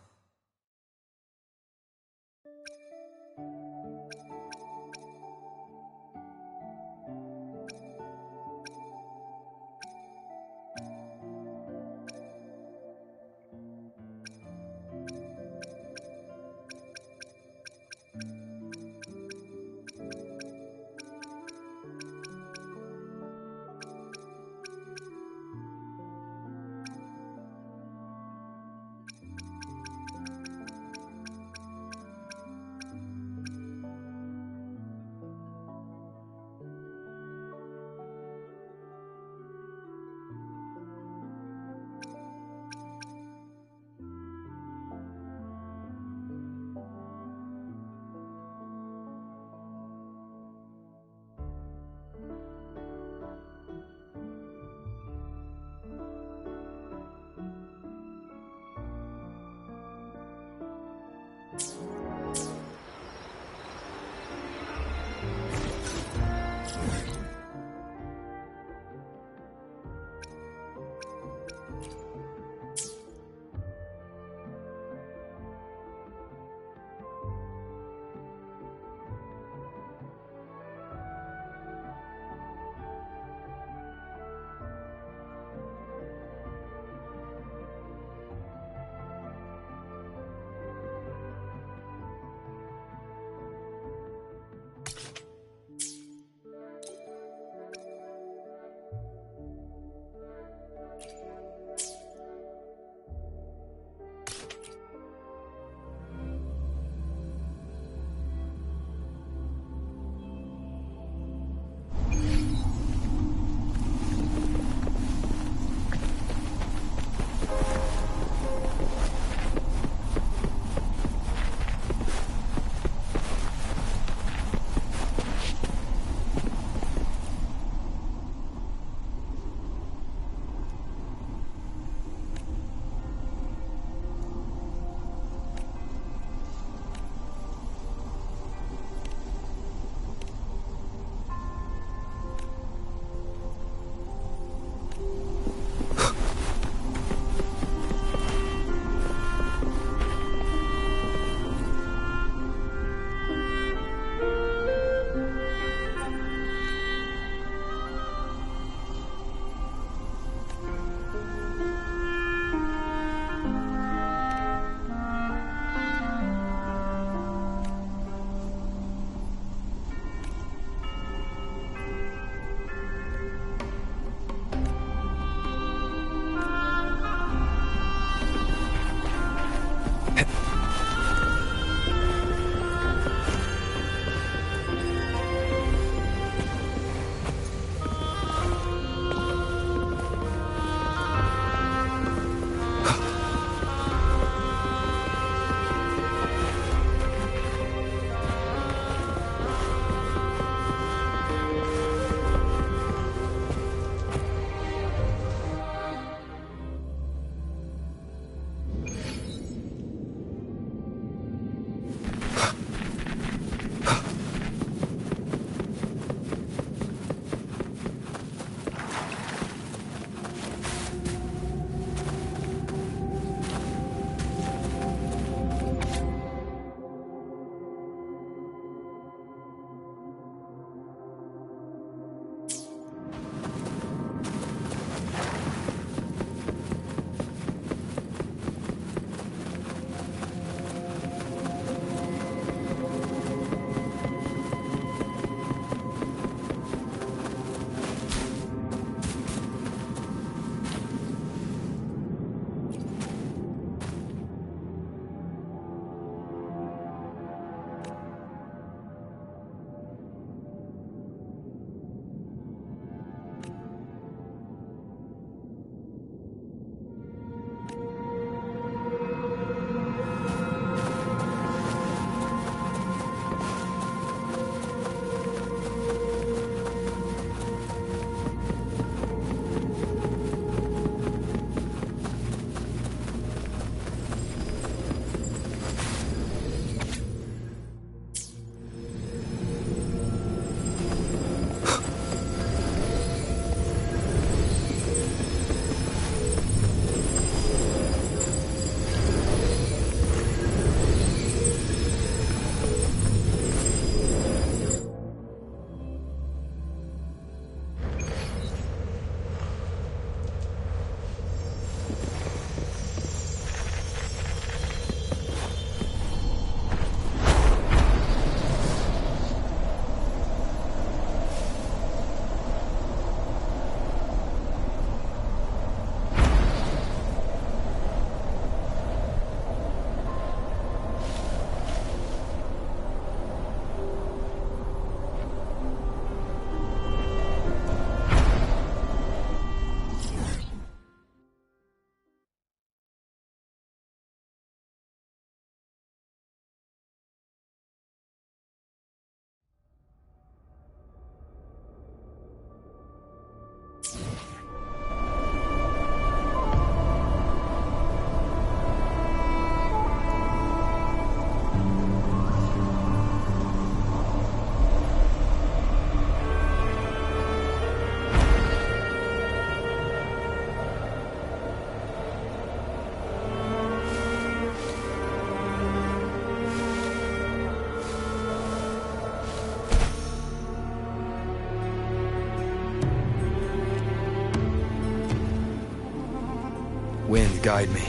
Wind, guide me.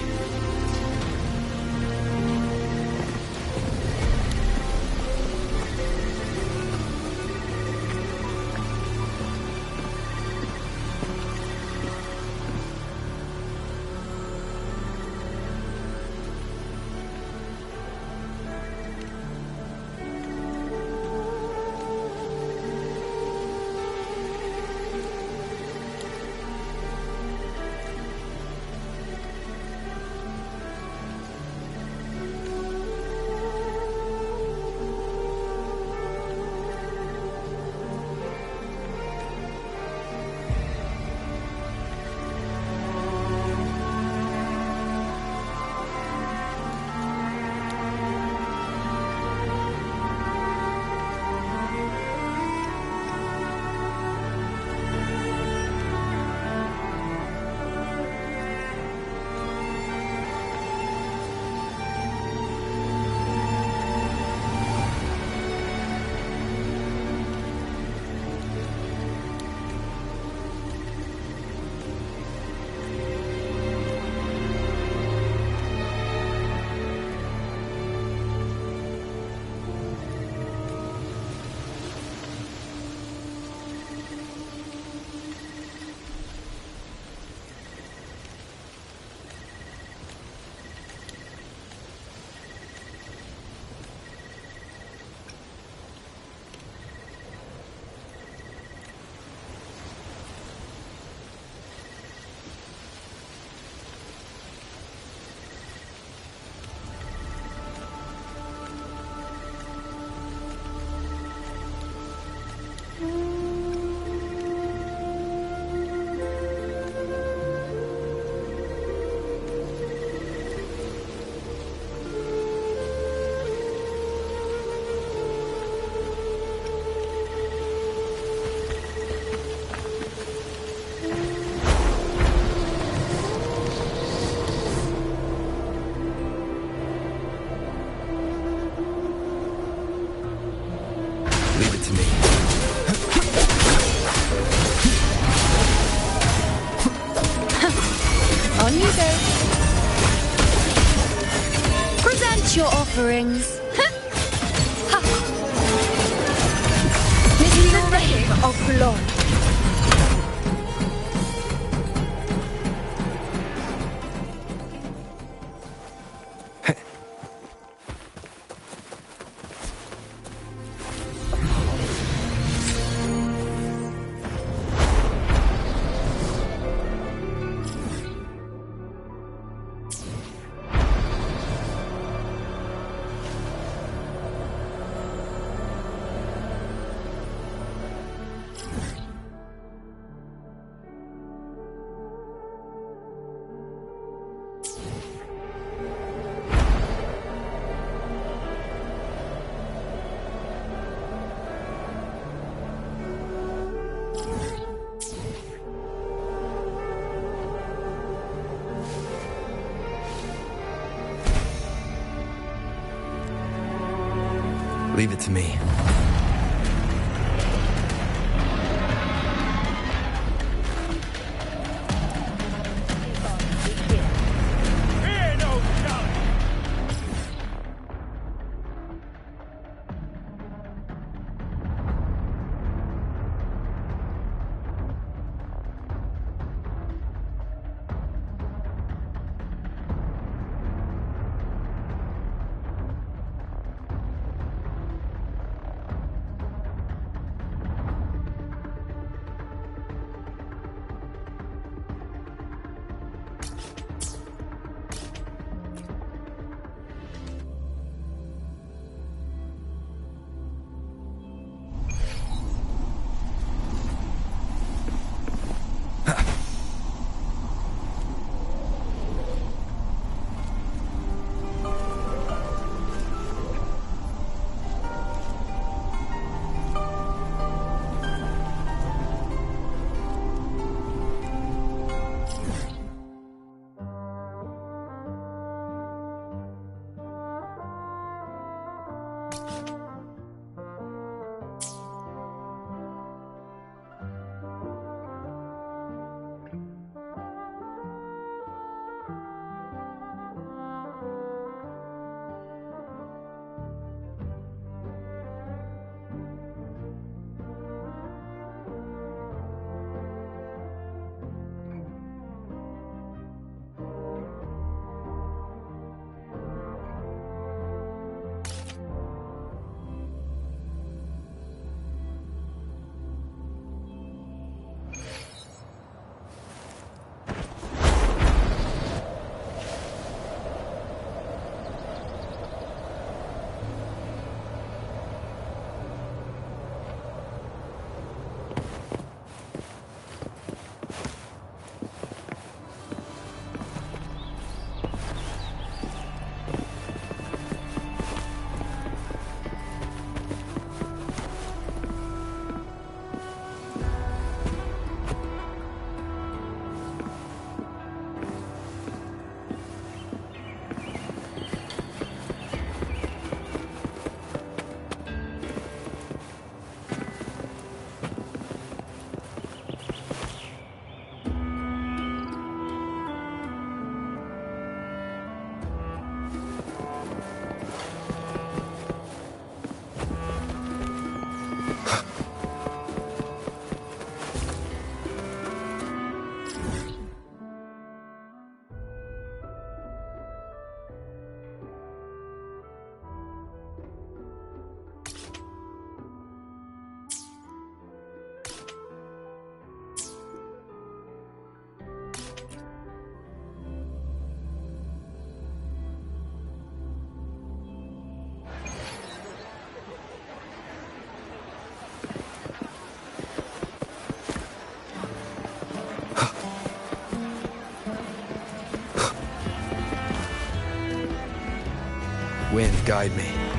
On you go. Present your offerings. This is the name of glory. Leave it to me. Wind, guide me.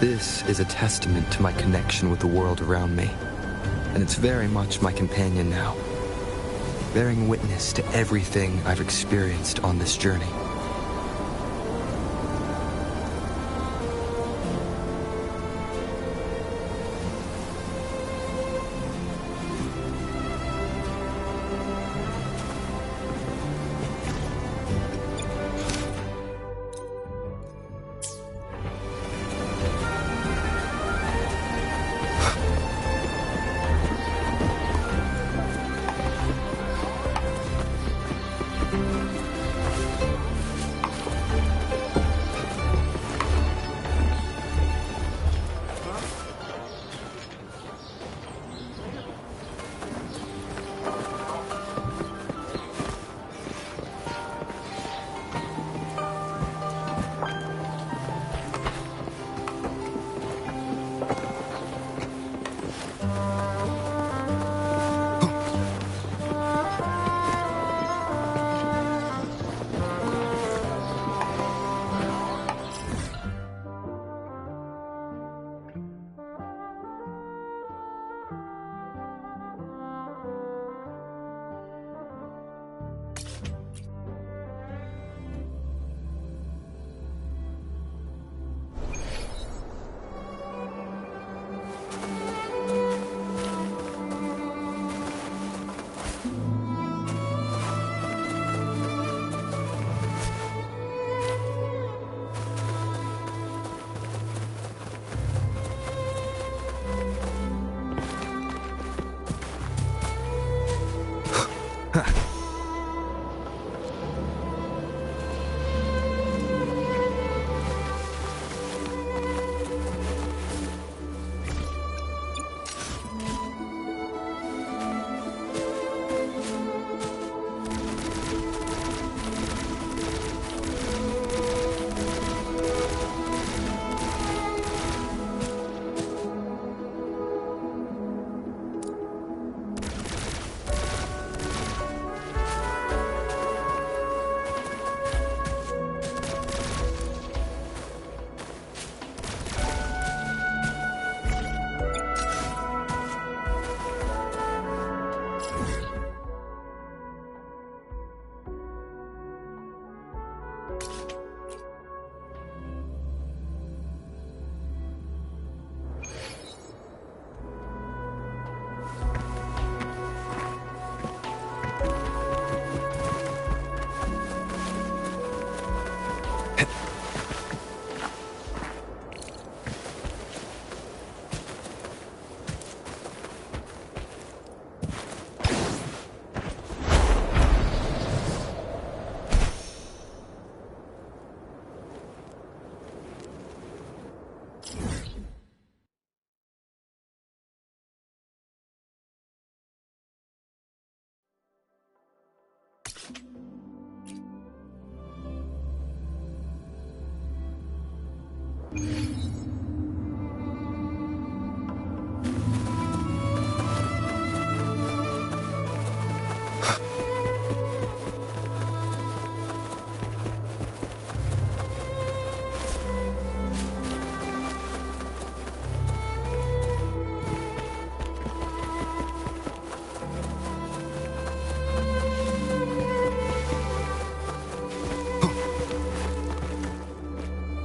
This is a testament to my connection with the world around me, and it's very much my companion now, bearing witness to everything I've experienced on this journey.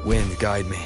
Wind, guide me.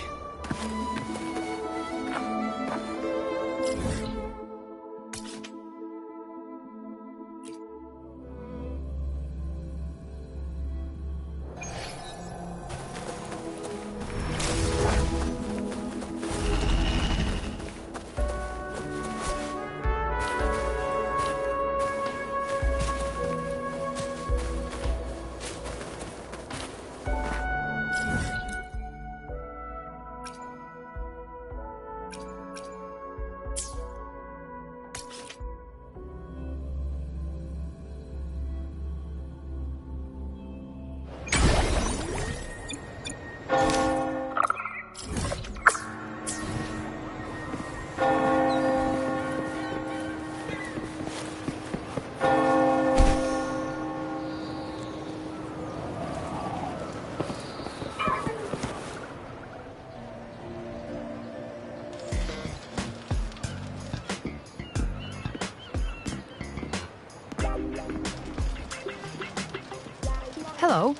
Hello.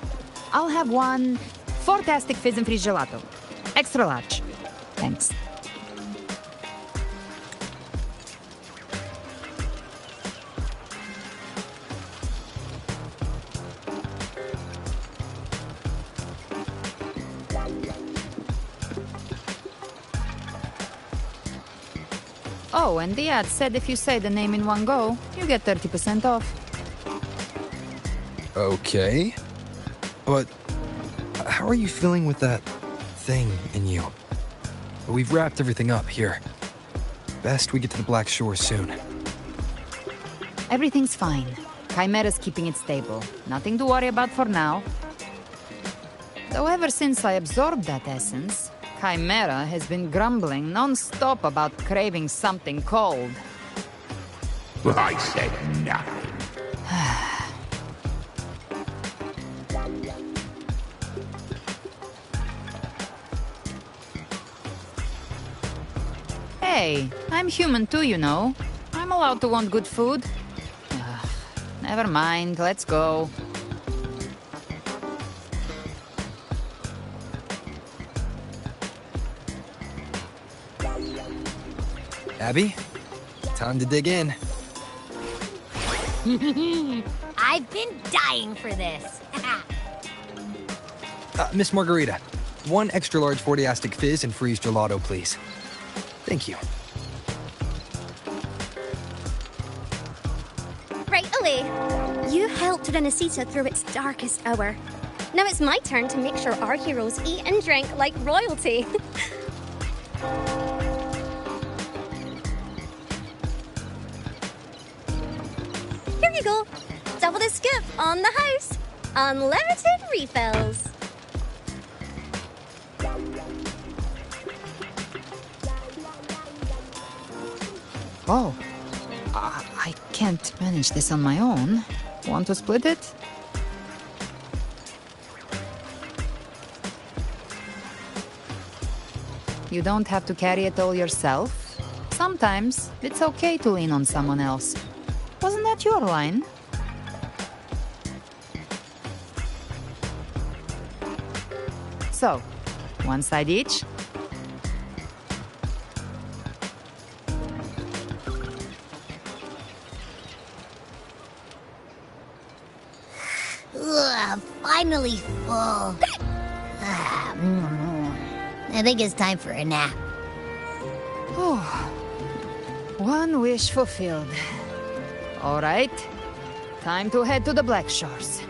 I'll have one fantastic fizz and freeze gelato. Extra large. Thanks. Oh, and the ad said if you say the name in one go, you get 30% off. Okay. But how are you feeling with that thing in you? We've wrapped everything up here. Best we get to the Black Shore soon. Everything's fine. Chimera's keeping it stable. Nothing to worry about for now. Though ever since I absorbed that essence, Chimera has been grumbling non-stop about craving something cold. I said nothing. Hey, I'm human too, you know. I'm allowed to want good food. Never mind, let's go. Abby, time to dig in. I've been dying for this. Miss Margarita, one extra large 40-astic fizz and freeze gelato, please. Thank you. Right away. You helped Renesita through its darkest hour. Now it's my turn to make sure our heroes eat and drink like royalty. Here you go. Double the scoop on the house. Unlimited refills. Oh, I can't manage this on my own. Want to split it? You don't have to carry it all yourself. Sometimes it's okay to lean on someone else. Wasn't that your line? So, one side each? Ugh, finally full. I think it's time for a nap. Oh, one wish fulfilled. All right, time to head to the Black Shores.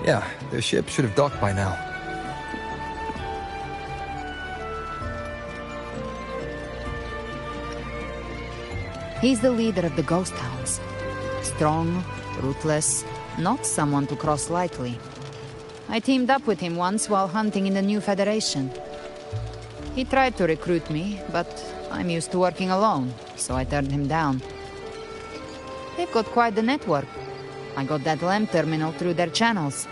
Yeah, their ship should have docked by now. He's the leader of the Ghost Hounds. Strong, ruthless, not someone to cross lightly. I teamed up with him once while hunting in the New Federation. He tried to recruit me, but I'm used to working alone, so I turned him down. They've got quite the network. I got that LEM terminal through their channels.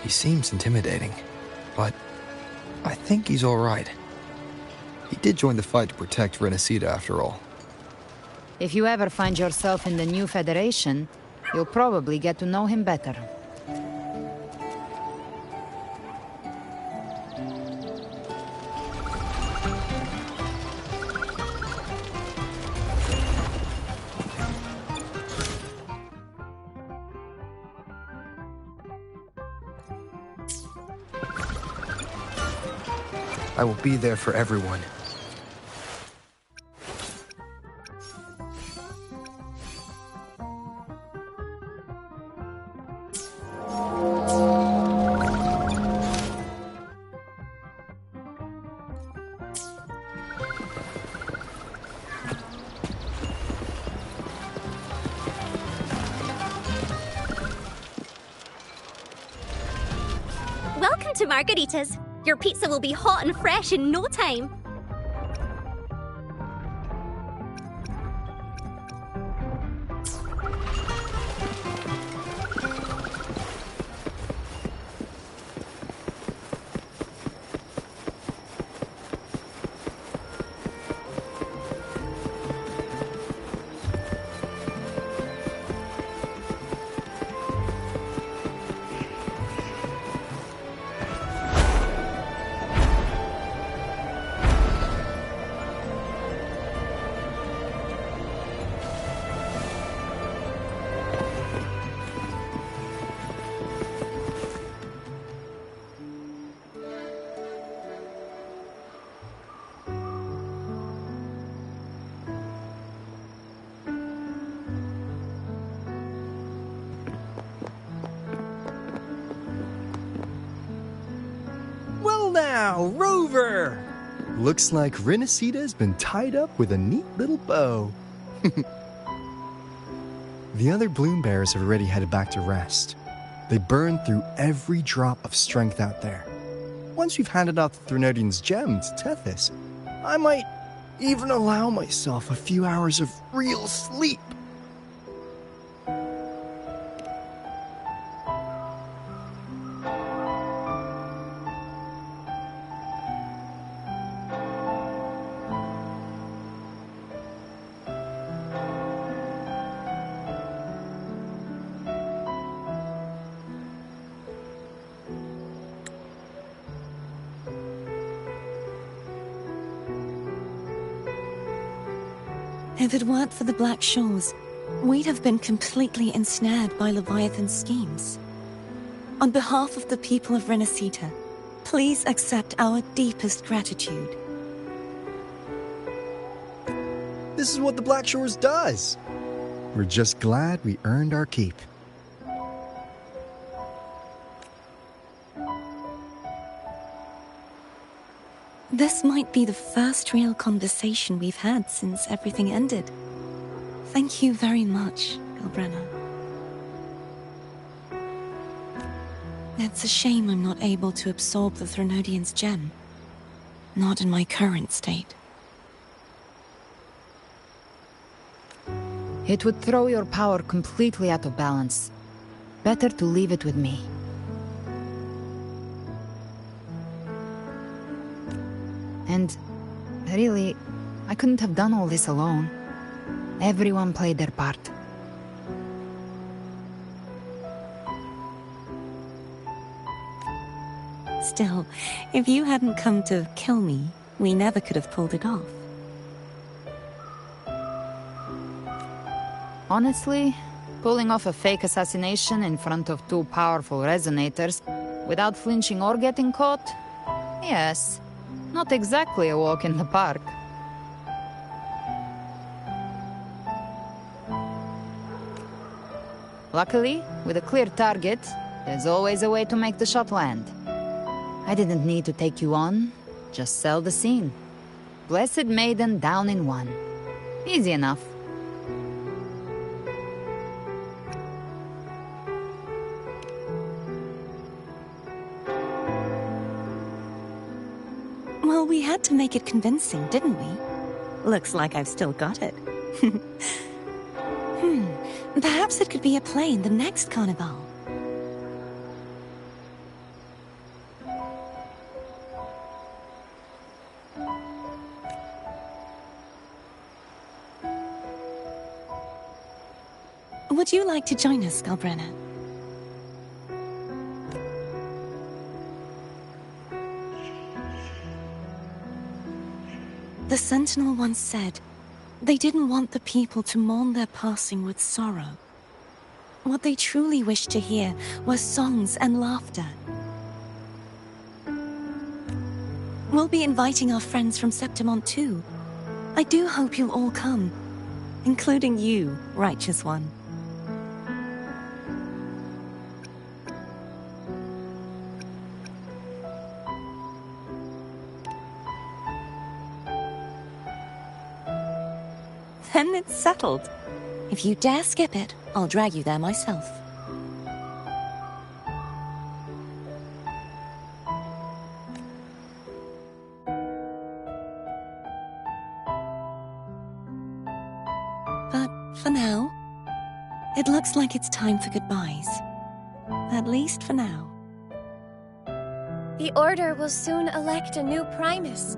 He seems intimidating, but I think he's all right. He did join the fight to protect Renesita after all. If you ever find yourself in the New Federation, you'll probably get to know him better. I will be there for everyone. Welcome to Margarita's. Your pizza will be hot and fresh in no time. Wow, Rover! Looks like Renacita's been tied up with a neat little bow. The other bloom bearers have already headed back to rest. They burned through every drop of strength out there. Once we've handed out the Threnodian's gem to Tethys, I might even allow myself a few hours of real sleep. If it weren't for the Black Shores, we'd have been completely ensnared by Leviathan's schemes. On behalf of the people of Renacita, please accept our deepest gratitude. This is what the Black Shores does. We're just glad we earned our keep. This might be the first real conversation we've had since everything ended. Thank you very much, Galbrenna. It's a shame I'm not able to absorb the Threnodian's gem. Not in my current state. It would throw your power completely out of balance. Better to leave it with me. And really, I couldn't have done all this alone. Everyone played their part. Still, if you hadn't come to kill me, we never could have pulled it off. Honestly, pulling off a fake assassination in front of two powerful resonators, without flinching or getting caught? Yes. Not exactly a walk in the park. Luckily, with a clear target, there's always a way to make the shot land. I didn't need to take you on, just sell the scene. Blessed Maiden down in one. Easy enough. Well, we had to make it convincing, didn't we? Looks like I've still got it. Perhaps it could be a play in the next carnival. Would you like to join us, Galbrenna? The Sentinel once said, they didn't want the people to mourn their passing with sorrow. What they truly wished to hear were songs and laughter. We'll be inviting our friends from Septimont too. I do hope you'll all come, including you, Righteous One. Then it's settled. If you dare skip it, I'll drag you there myself. But for now, it looks like it's time for goodbyes. At least for now. The Order will soon elect a new Primus.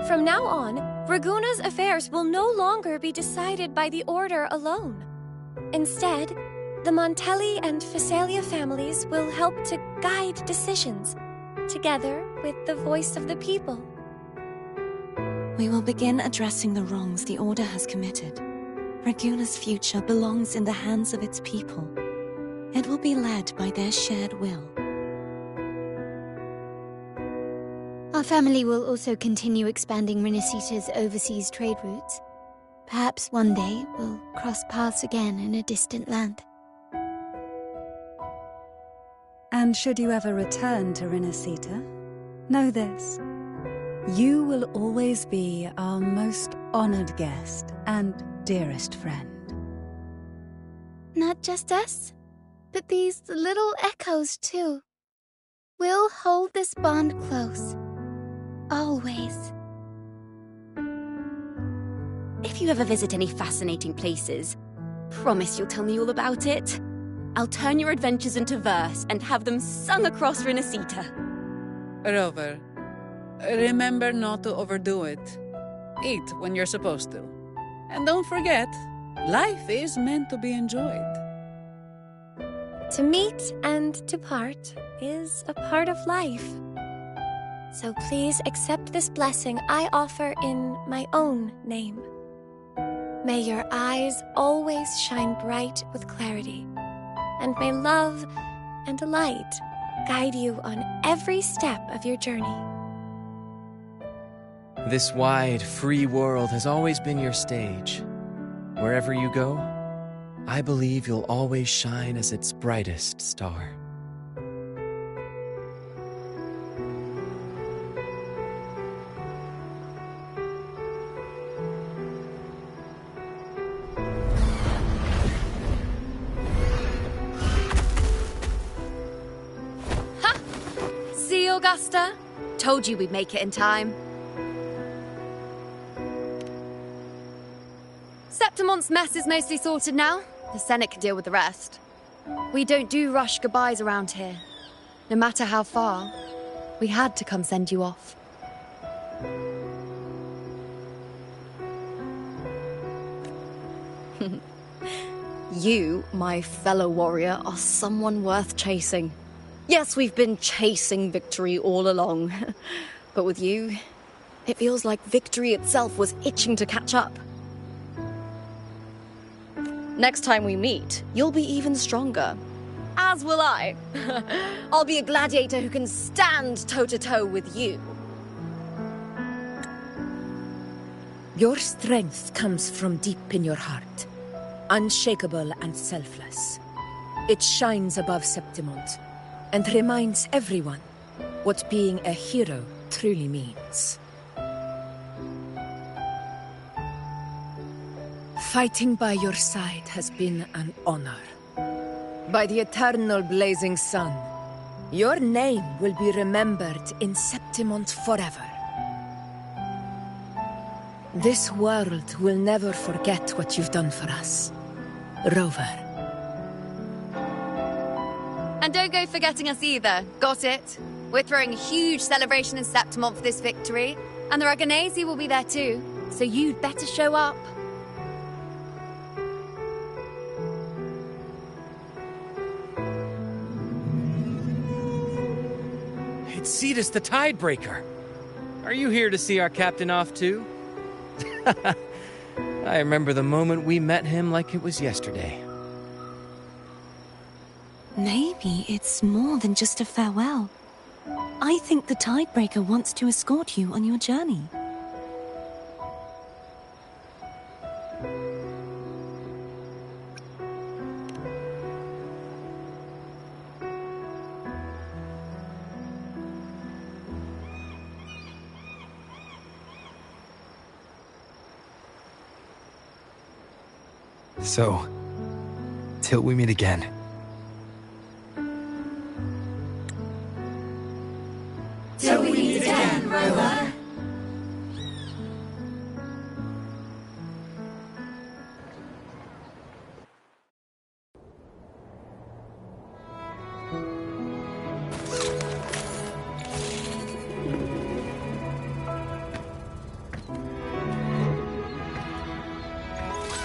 From now on, Raguna's affairs will no longer be decided by the Order alone. Instead, the Montelli and Phasalia families will help to guide decisions, together with the voice of the people. We will begin addressing the wrongs the Order has committed. Raguna's future belongs in the hands of its people. It will be led by their shared will. Our family will also continue expanding Renacita's overseas trade routes. Perhaps one day we'll cross paths again in a distant land. And should you ever return to Renacita, Know this. You will always be our most honored guest and dearest friend. Not just us, but these little echoes too. We'll hold this bond close. Always. If you ever visit any fascinating places, promise you'll tell me all about it. I'll turn your adventures into verse and have them sung across Renacita. Rover, remember not to overdo it. Eat when you're supposed to. And don't forget, life is meant to be enjoyed. To meet and to part is a part of life. So please accept this blessing I offer in my own name. May your eyes always shine bright with clarity, and may love and light guide you on every step of your journey. This wide, free world has always been your stage. Wherever you go, I believe you'll always shine as its brightest star. Ha! See, Augusta? Told you we'd make it in time. Septimon's mess is mostly sorted now. The Senate can deal with the rest. We don't do rush goodbyes around here. No matter how far, we had to come send you off. You, my fellow warrior, are someone worth chasing. Yes, we've been chasing victory all along. But with you, it feels like victory itself was itching to catch up. Next time we meet, you'll be even stronger. As will I. I'll be a gladiator who can stand toe-to-toe with you. Your strength comes from deep in your heart, unshakable and selfless. It shines above Septimont and reminds everyone what being a hero truly means. Fighting by your side has been an honor. By the eternal blazing sun, your name will be remembered in Septimont forever. This world will never forget what you've done for us, Rover. And don't go forgetting us either, got it? We're throwing a huge celebration in Septimont for this victory, and the Raganesi will be there too, so you'd better show up. It's Cetus the Tidebreaker. Are you here to see our captain off too? I remember the moment we met him like it was yesterday. Maybe it's more than just a farewell. I think the Tidebreaker wants to escort you on your journey. So, till we meet again. Till we meet again, Rover.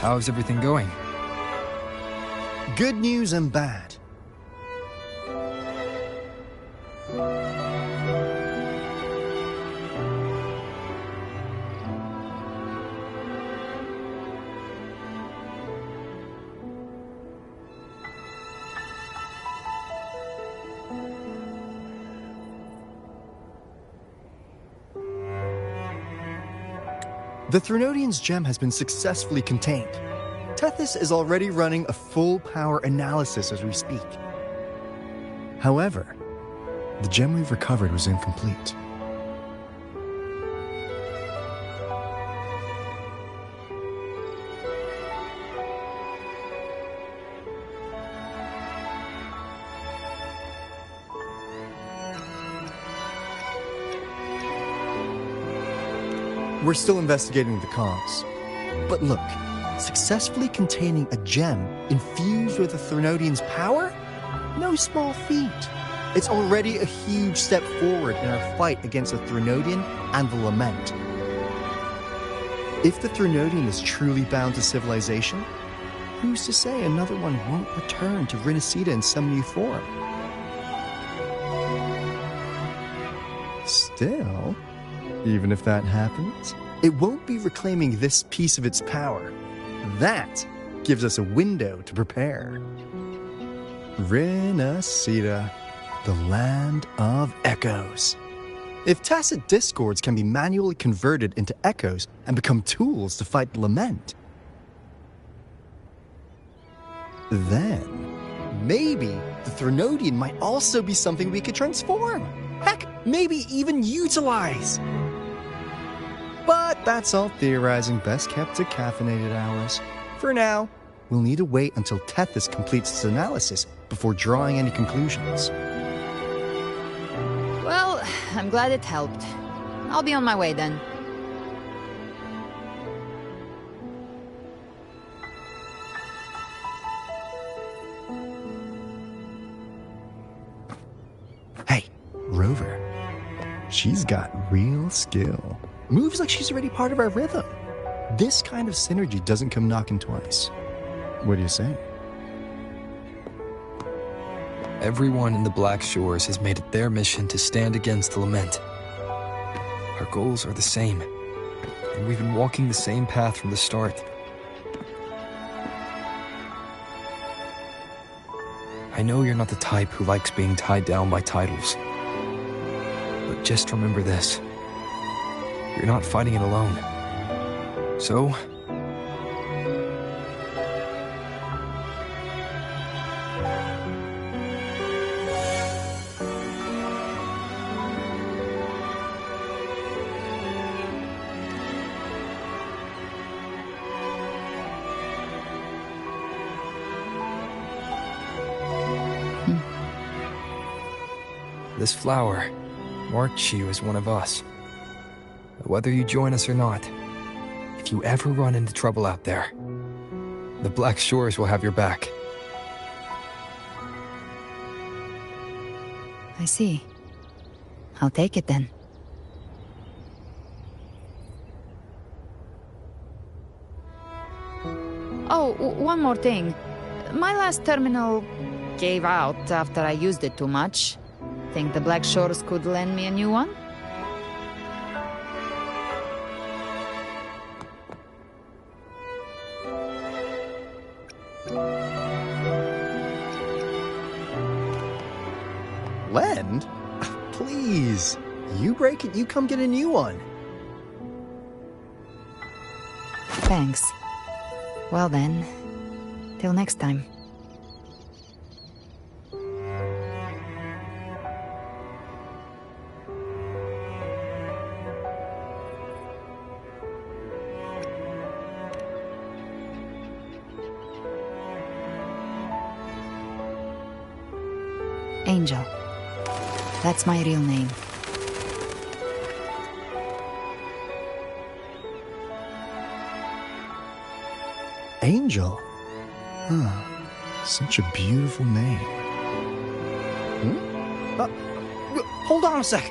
How's everything going? Good news and bad. The Threnodian's gem has been successfully contained. Tethys is already running a full-power analysis as we speak. However, the gem we've recovered was incomplete. We're still investigating the cause. But look, successfully containing a gem infused with the Threnodian's power? No small feat. It's already a huge step forward in our fight against the Threnodian and the Lament. If the Threnodian is truly bound to civilization, who's to say another one won't return to Rinascita in some new form? Still, even if that happens, it won't be reclaiming this piece of its power. That gives us a window to prepare. Rinascita, the land of echoes. If tacit discords can be manually converted into echoes and become tools to fight the Lament, then maybe the Threnodian might also be something we could transform. Heck, maybe even utilize. But that's all theorizing best kept to caffeinated hours. For now, we'll need to wait until Tethys completes his analysis before drawing any conclusions. Well, I'm glad it helped. I'll be on my way then. Hey, Rover. She's got real skill. Moves like she's already part of our rhythm. This kind of synergy doesn't come knocking twice. What do you say? Everyone in the Black Shores has made it their mission to stand against the Lament. Our goals are the same, and we've been walking the same path from the start. I know you're not the type who likes being tied down by titles, but just remember this. You're not fighting it alone. So, this flower marks you as one of us. Whether you join us or not, if you ever run into trouble out there, the Black Shores will have your back. I see. I'll take it then. Oh, one more thing. My last terminal gave out after I used it too much. Think the Black Shores could lend me a new one? Lend? Please. You break it, you come get a new one. Thanks. Well then, till next time. Angel. That's my real name. Angel? Huh. Such a beautiful name. Hold on a sec.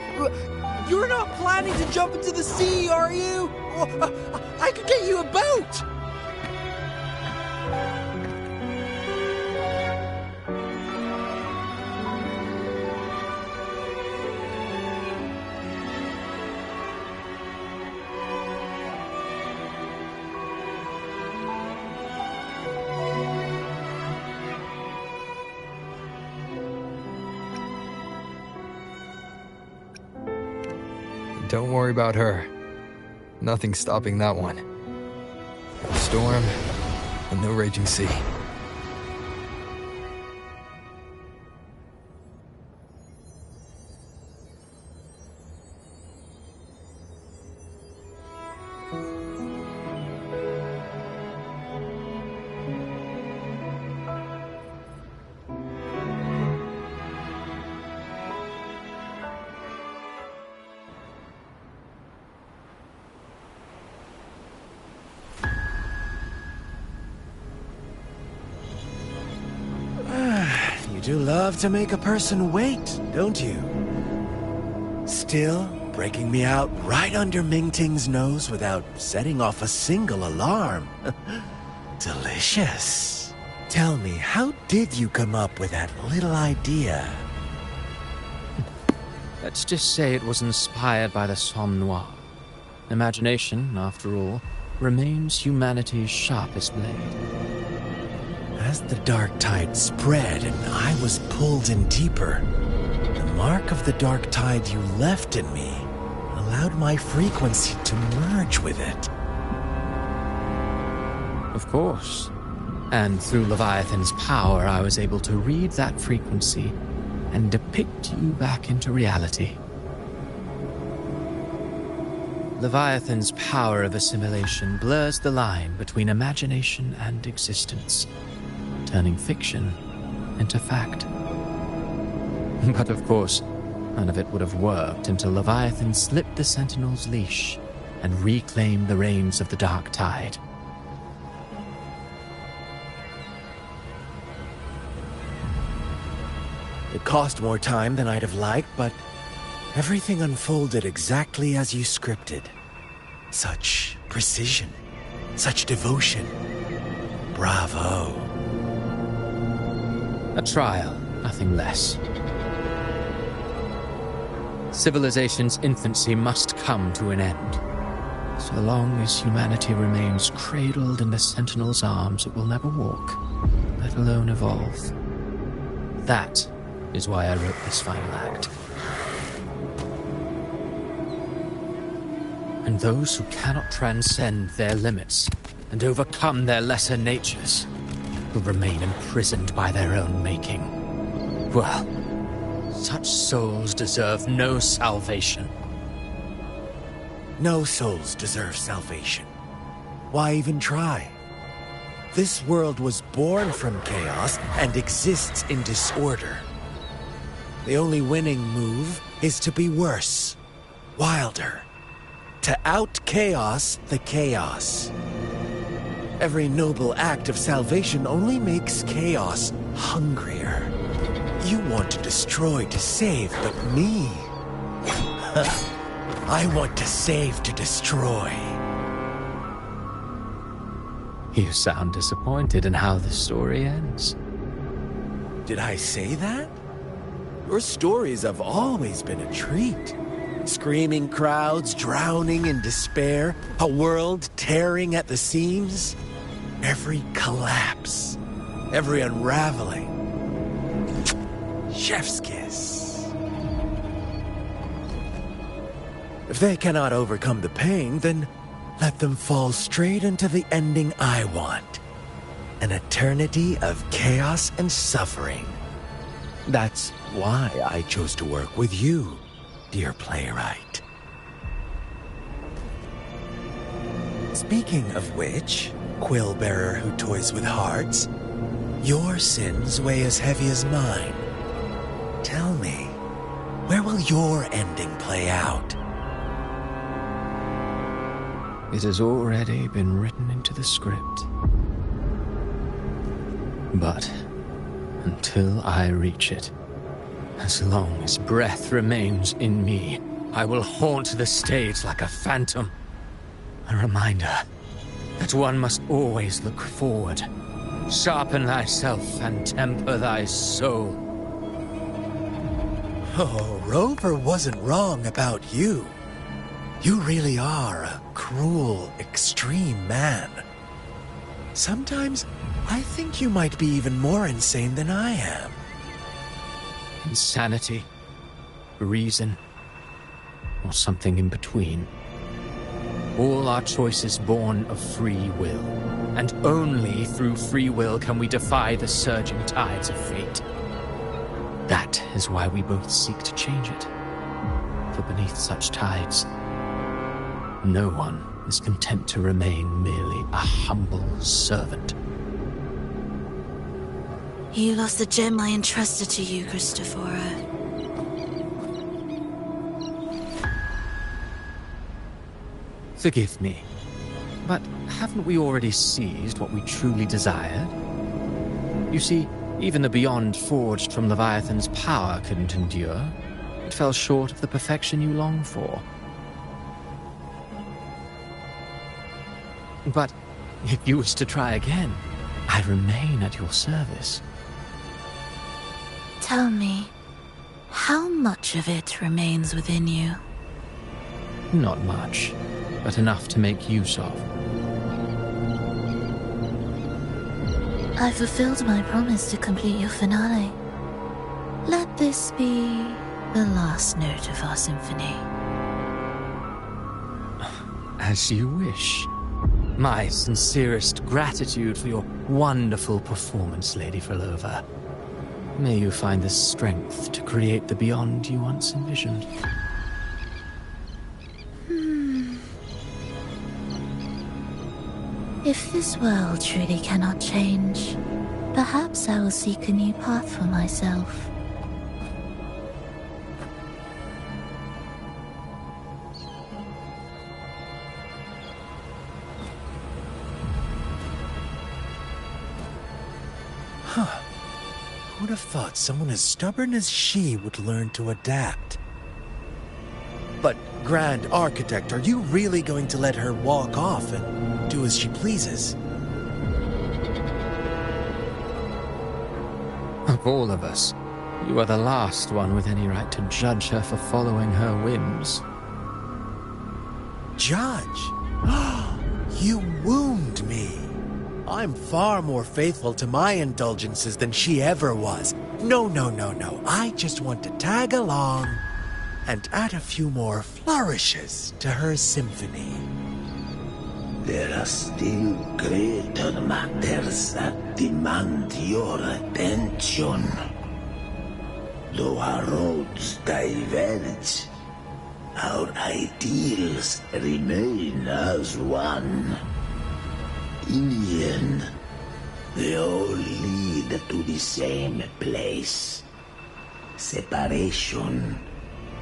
You're not planning to jump into the sea, are you? I could get you a boat! Don't worry about her. Nothing's stopping that one. No storm and no raging sea. do love to make a person wait, don't you? Still, breaking me out right under Mingting's nose without setting off a single alarm. Delicious. Tell me, how did you come up with that little idea? Let's just say it was inspired by the Somme Noire. Imagination, after all, remains humanity's sharpest blade. As the dark tide spread and I was pulled in deeper, the mark of the dark tide you left in me allowed my frequency to merge with it. Of course. And through Leviathan's power, I was able to read that frequency and depict you back into reality. Leviathan's power of assimilation blurs the line between imagination and existence, turning fiction into fact. But of course, none of it would have worked until Leviathan slipped the Sentinel's leash and reclaimed the reins of the Dark Tide. It cost more time than I'd have liked, but everything unfolded exactly as you scripted. Such precision, such devotion. Bravo. A trial, nothing less. Civilization's infancy must come to an end. So long as humanity remains cradled in the Sentinel's arms, it will never walk, let alone evolve. That is why I wrote this final act. And those who cannot transcend their limits and overcome their lesser natures will remain imprisoned by their own making. Well, such souls deserve no salvation. No souls deserve salvation. Why even try? This world was born from chaos and exists in disorder. The only winning move is to be worse, wilder, to out-chaos the chaos. Every noble act of salvation only makes chaos hungrier. You want to destroy to save, but me? I want to save to destroy. You sound disappointed in how the story ends. Did I say that? Your stories have always been a treat. Screaming crowds drowning in despair, a world tearing at the seams. Every collapse, every unraveling. Chef's kiss. If they cannot overcome the pain, then let them fall straight into the ending I want. An eternity of chaos and suffering. That's why I chose to work with you, dear playwright. Speaking of which, quill bearer who toys with hearts, your sins weigh as heavy as mine. Tell me, where will your ending play out? It has already been written into the script. But until I reach it, as long as breath remains in me, I will haunt the stage like a phantom. A reminder that one must always look forward. Sharpen thyself and temper thy soul. Oh, Rover wasn't wrong about you. You really are a cruel, extreme man. Sometimes I think you might be even more insane than I am. Insanity, reason, or something in between. All our choices born of free will, and only through free will can we defy the surging tides of fate. That is why we both seek to change it. For beneath such tides, no one is content to remain merely a humble servant. You lost the gem I entrusted to you, Christophora. Forgive me, but haven't we already seized what we truly desired? You see, Even the beyond forged from Leviathan's power couldn't endure. It fell short of the perfection you long for. But if you wish to try again, I remain at your service. Tell me, how much of it remains within you? Not much, but enough to make use of. I fulfilled my promise to complete your finale. Let this be the last note of our symphony. As you wish. My sincerest gratitude for your wonderful performance, Lady Frolova. May you find the strength to create the beyond you once envisioned. If this world truly cannot change, perhaps I will seek a new path for myself. Huh. Who'd have thought someone as stubborn as she would learn to adapt? But, Grand Architect, are you really going to let her walk off and do as she pleases? Of all of us, you are the last one with any right to judge her for following her whims. Judge? You wound me. I'm far more faithful to my indulgences than she ever was. No. I just want to tag along and add a few more flourishes to her symphony. There are still greater matters that demand your attention. Though our roads diverge, our ideals remain as one. In the end, they all lead to the same place. Separation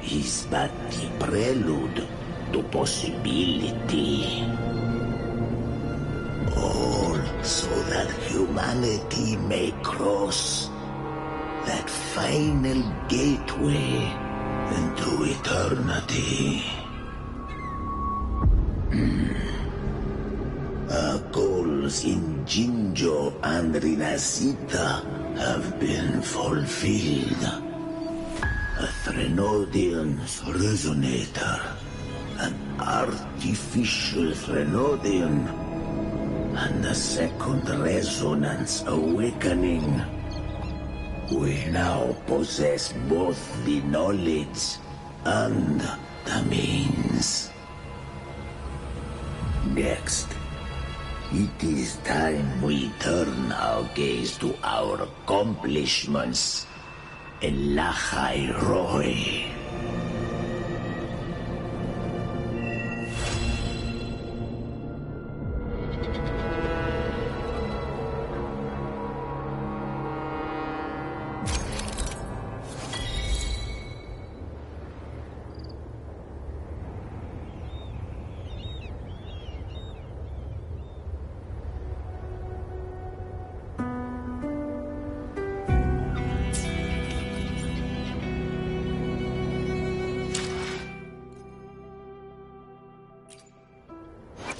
is but the prelude to possibility. All so that humanity may cross that final gateway into eternity. Our goals in Jinjo and Rinasita have been fulfilled. A Threnodian's resonator, an artificial Threnodian, and a second resonance awakening. We now possess both the knowledge and the means. Next, it is time we turn our gaze to our accomplishments in Lahai Roy.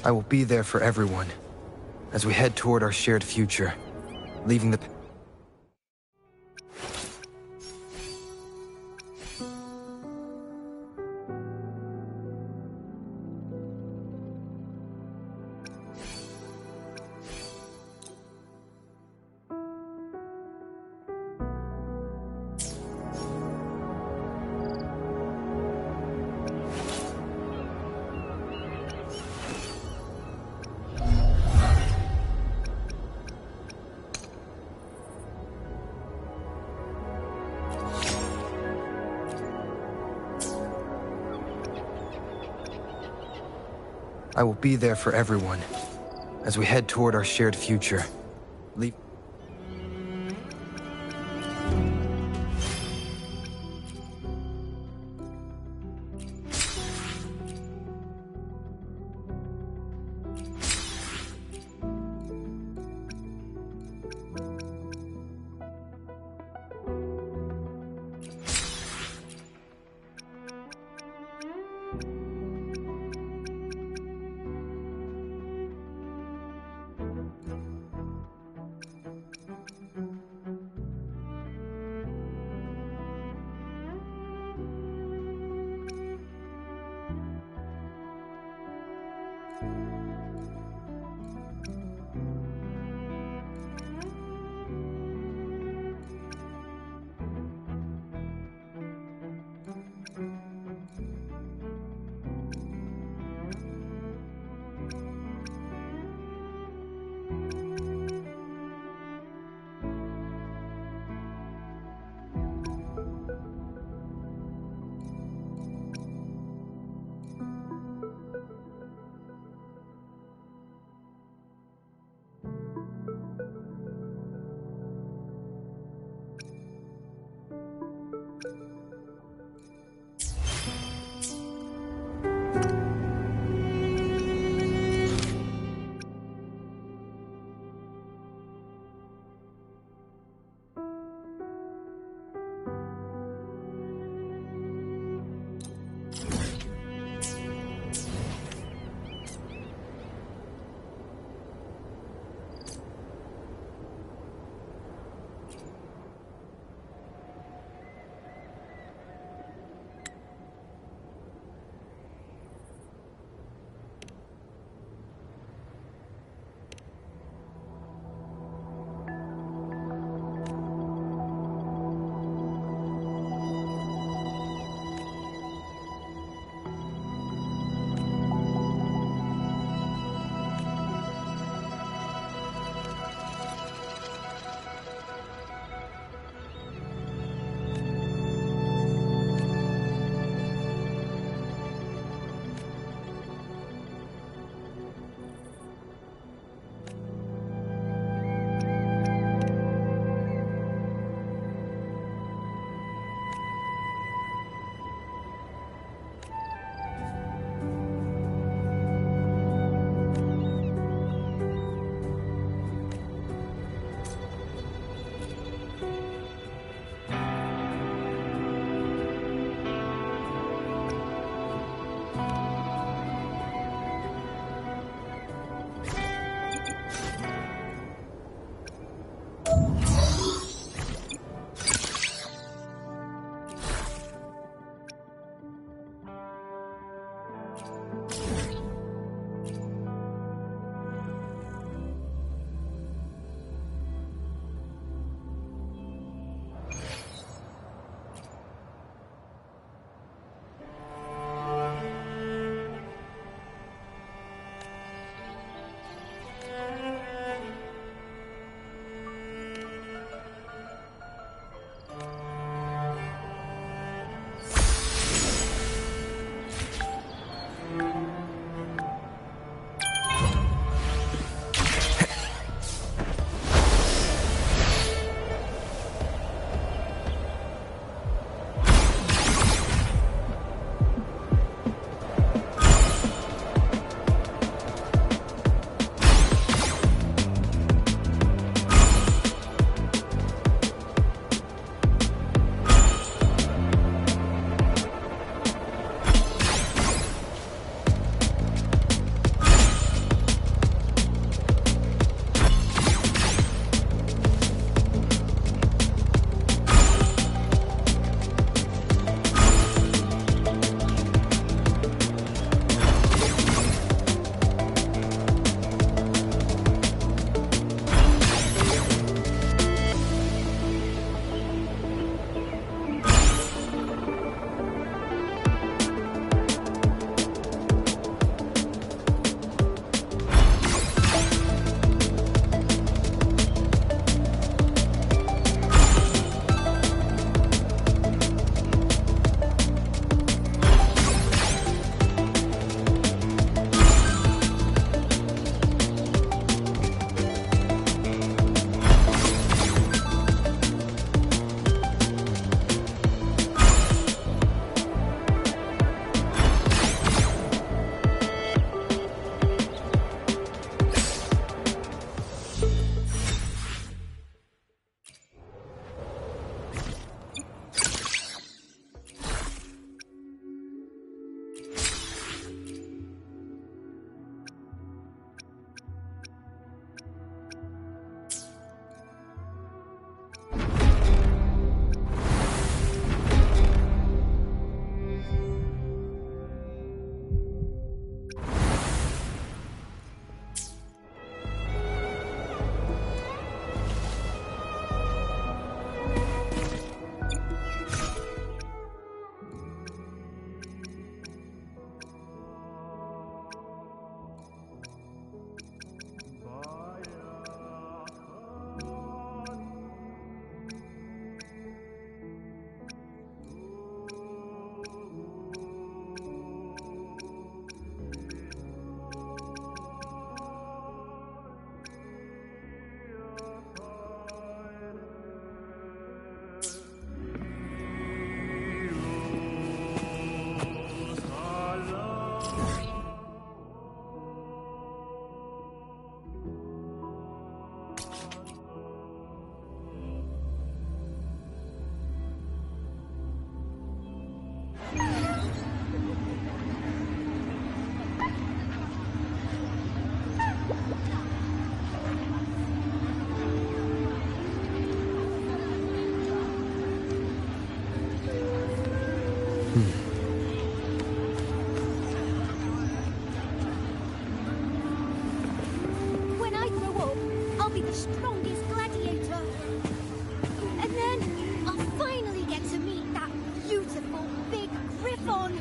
I will be there for everyone as we head toward our shared future, leaving the... I will be there for everyone as we head toward our shared future. Leave... strongest gladiator. And then I'll finally get to meet that beautiful big griffon.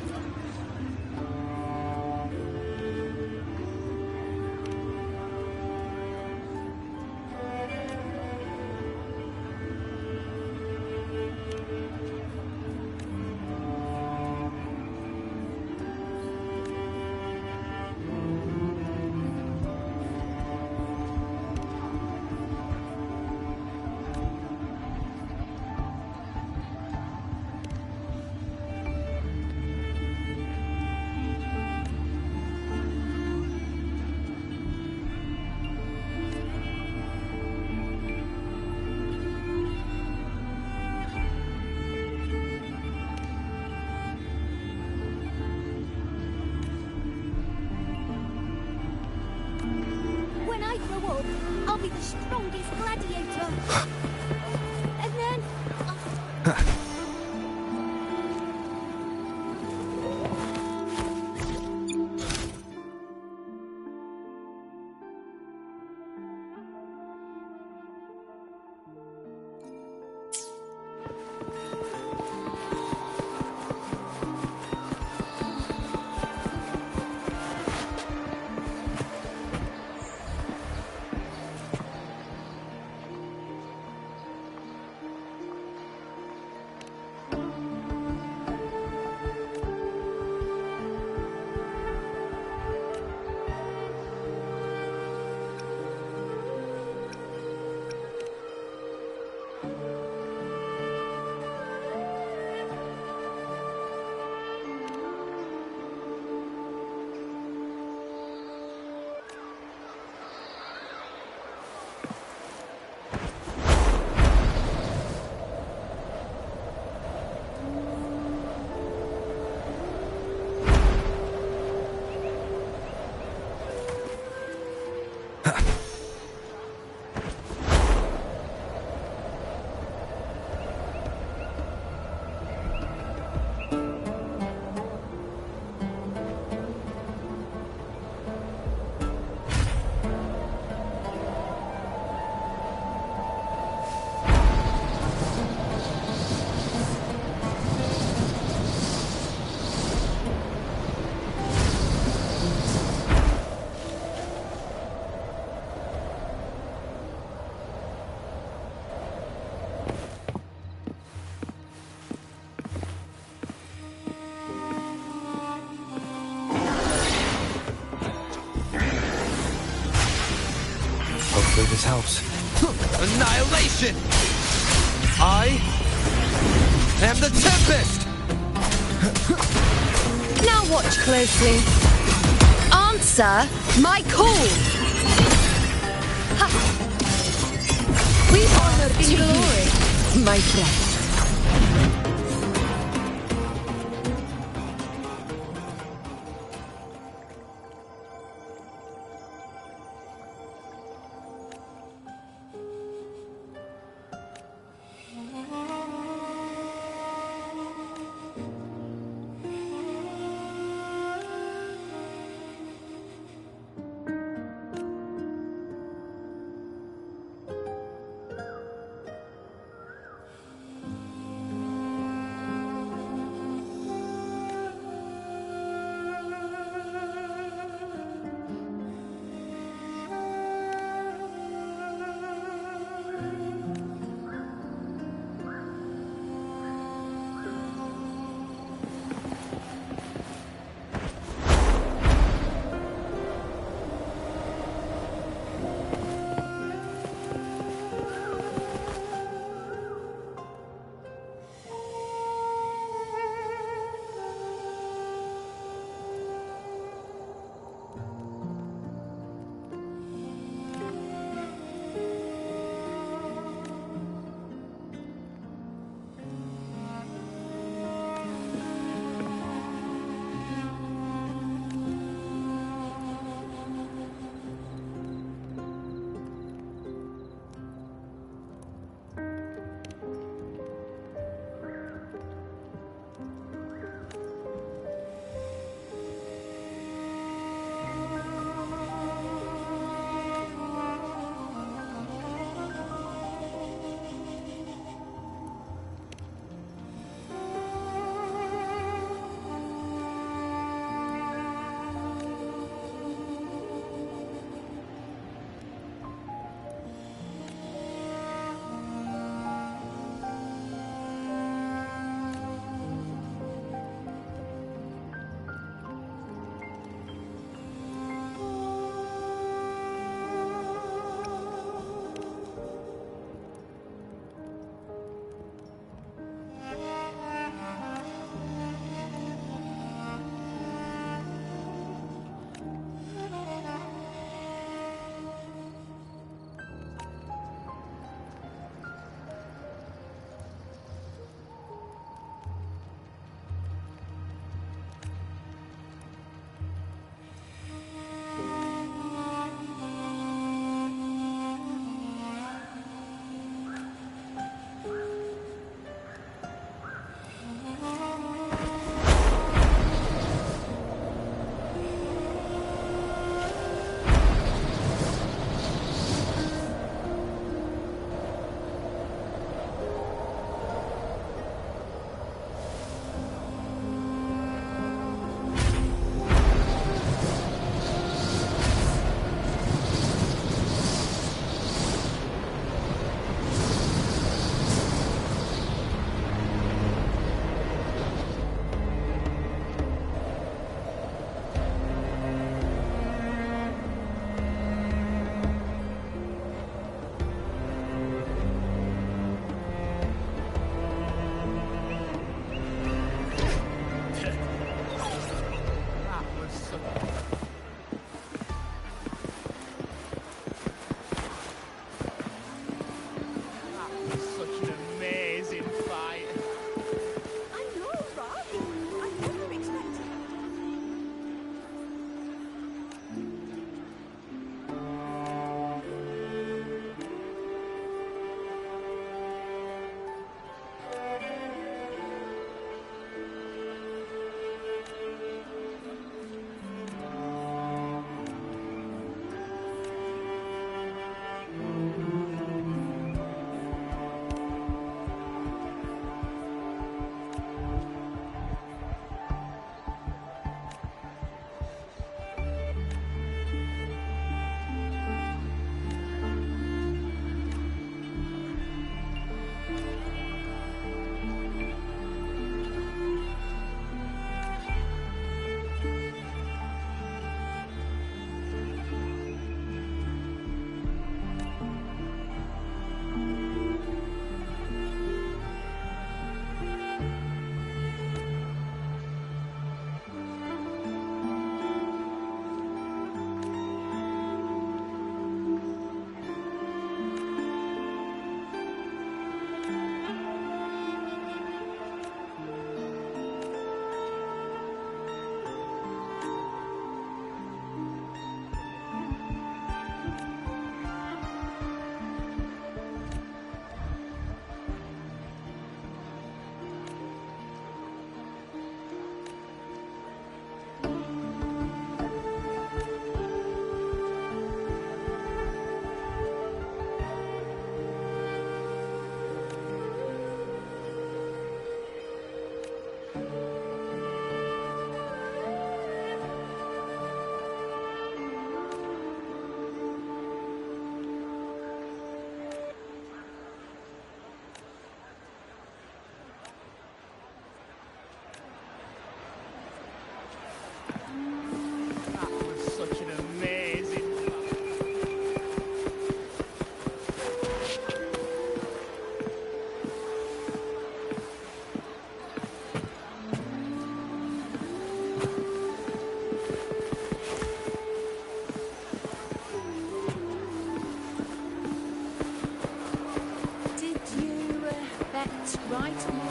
When I grow up, I'll be the strongest gladiator. And then Hopefully this helps. Annihilation! I am the Tempest! Now watch closely. Answer my call! Ha. We honor in glory, my friend. right tomorrow.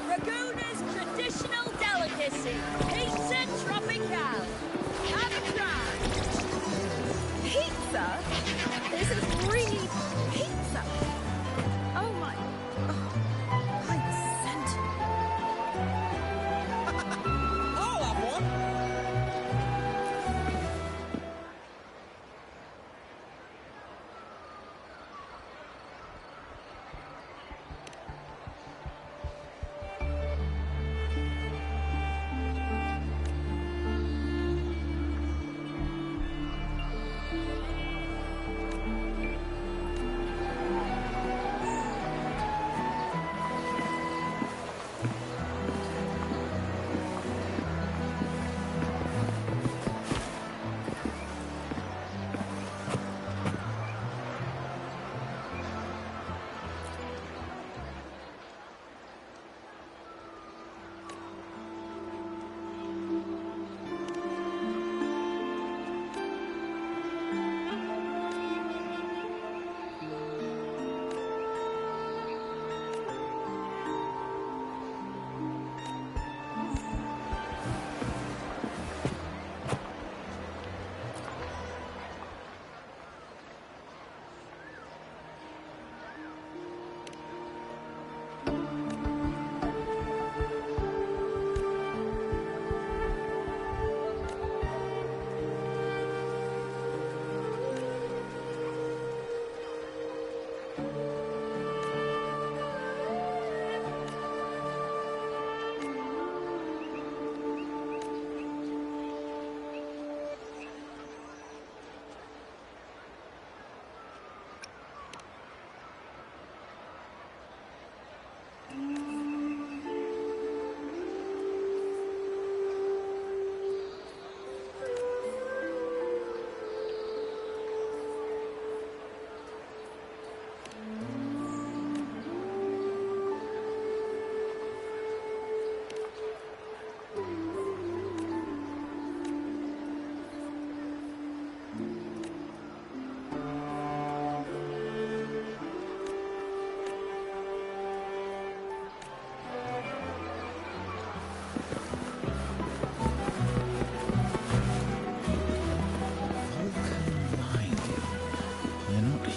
Raguna's traditional delicacy, pizza tropicale. Have a try. Pizza? This is really pizza. Oh my. Oh, I'm scented. I'll have one.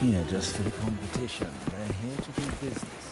here just for the competition. They're here to do business.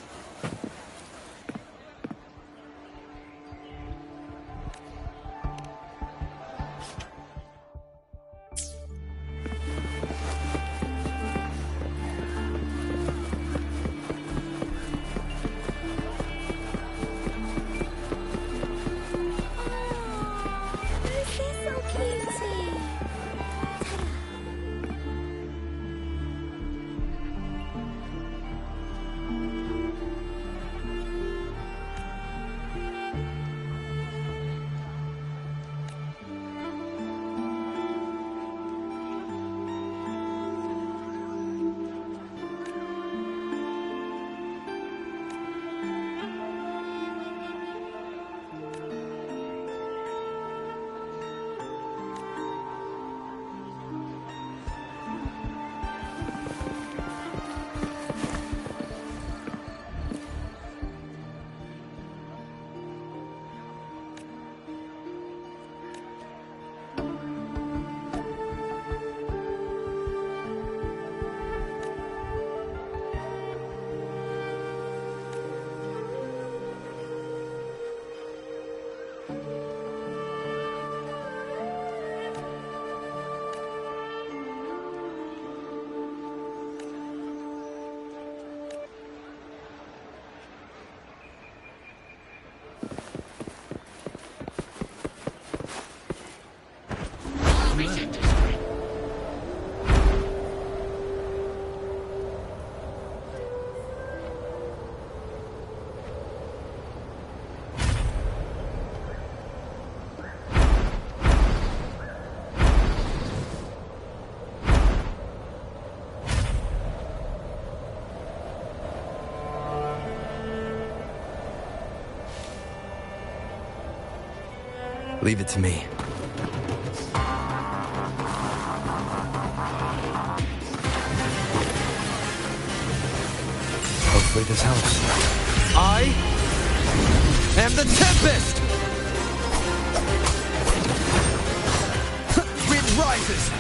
Leave it to me. Hopefully this helps. I am the Tempest! Wind rises!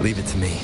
Leave it to me.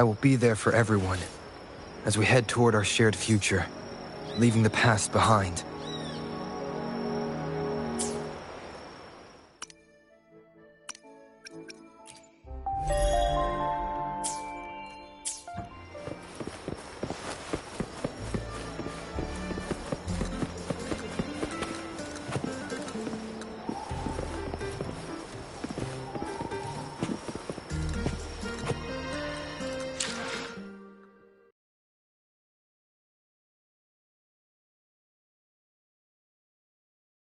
will be there for everyone as we head toward our shared future, leaving the past behind.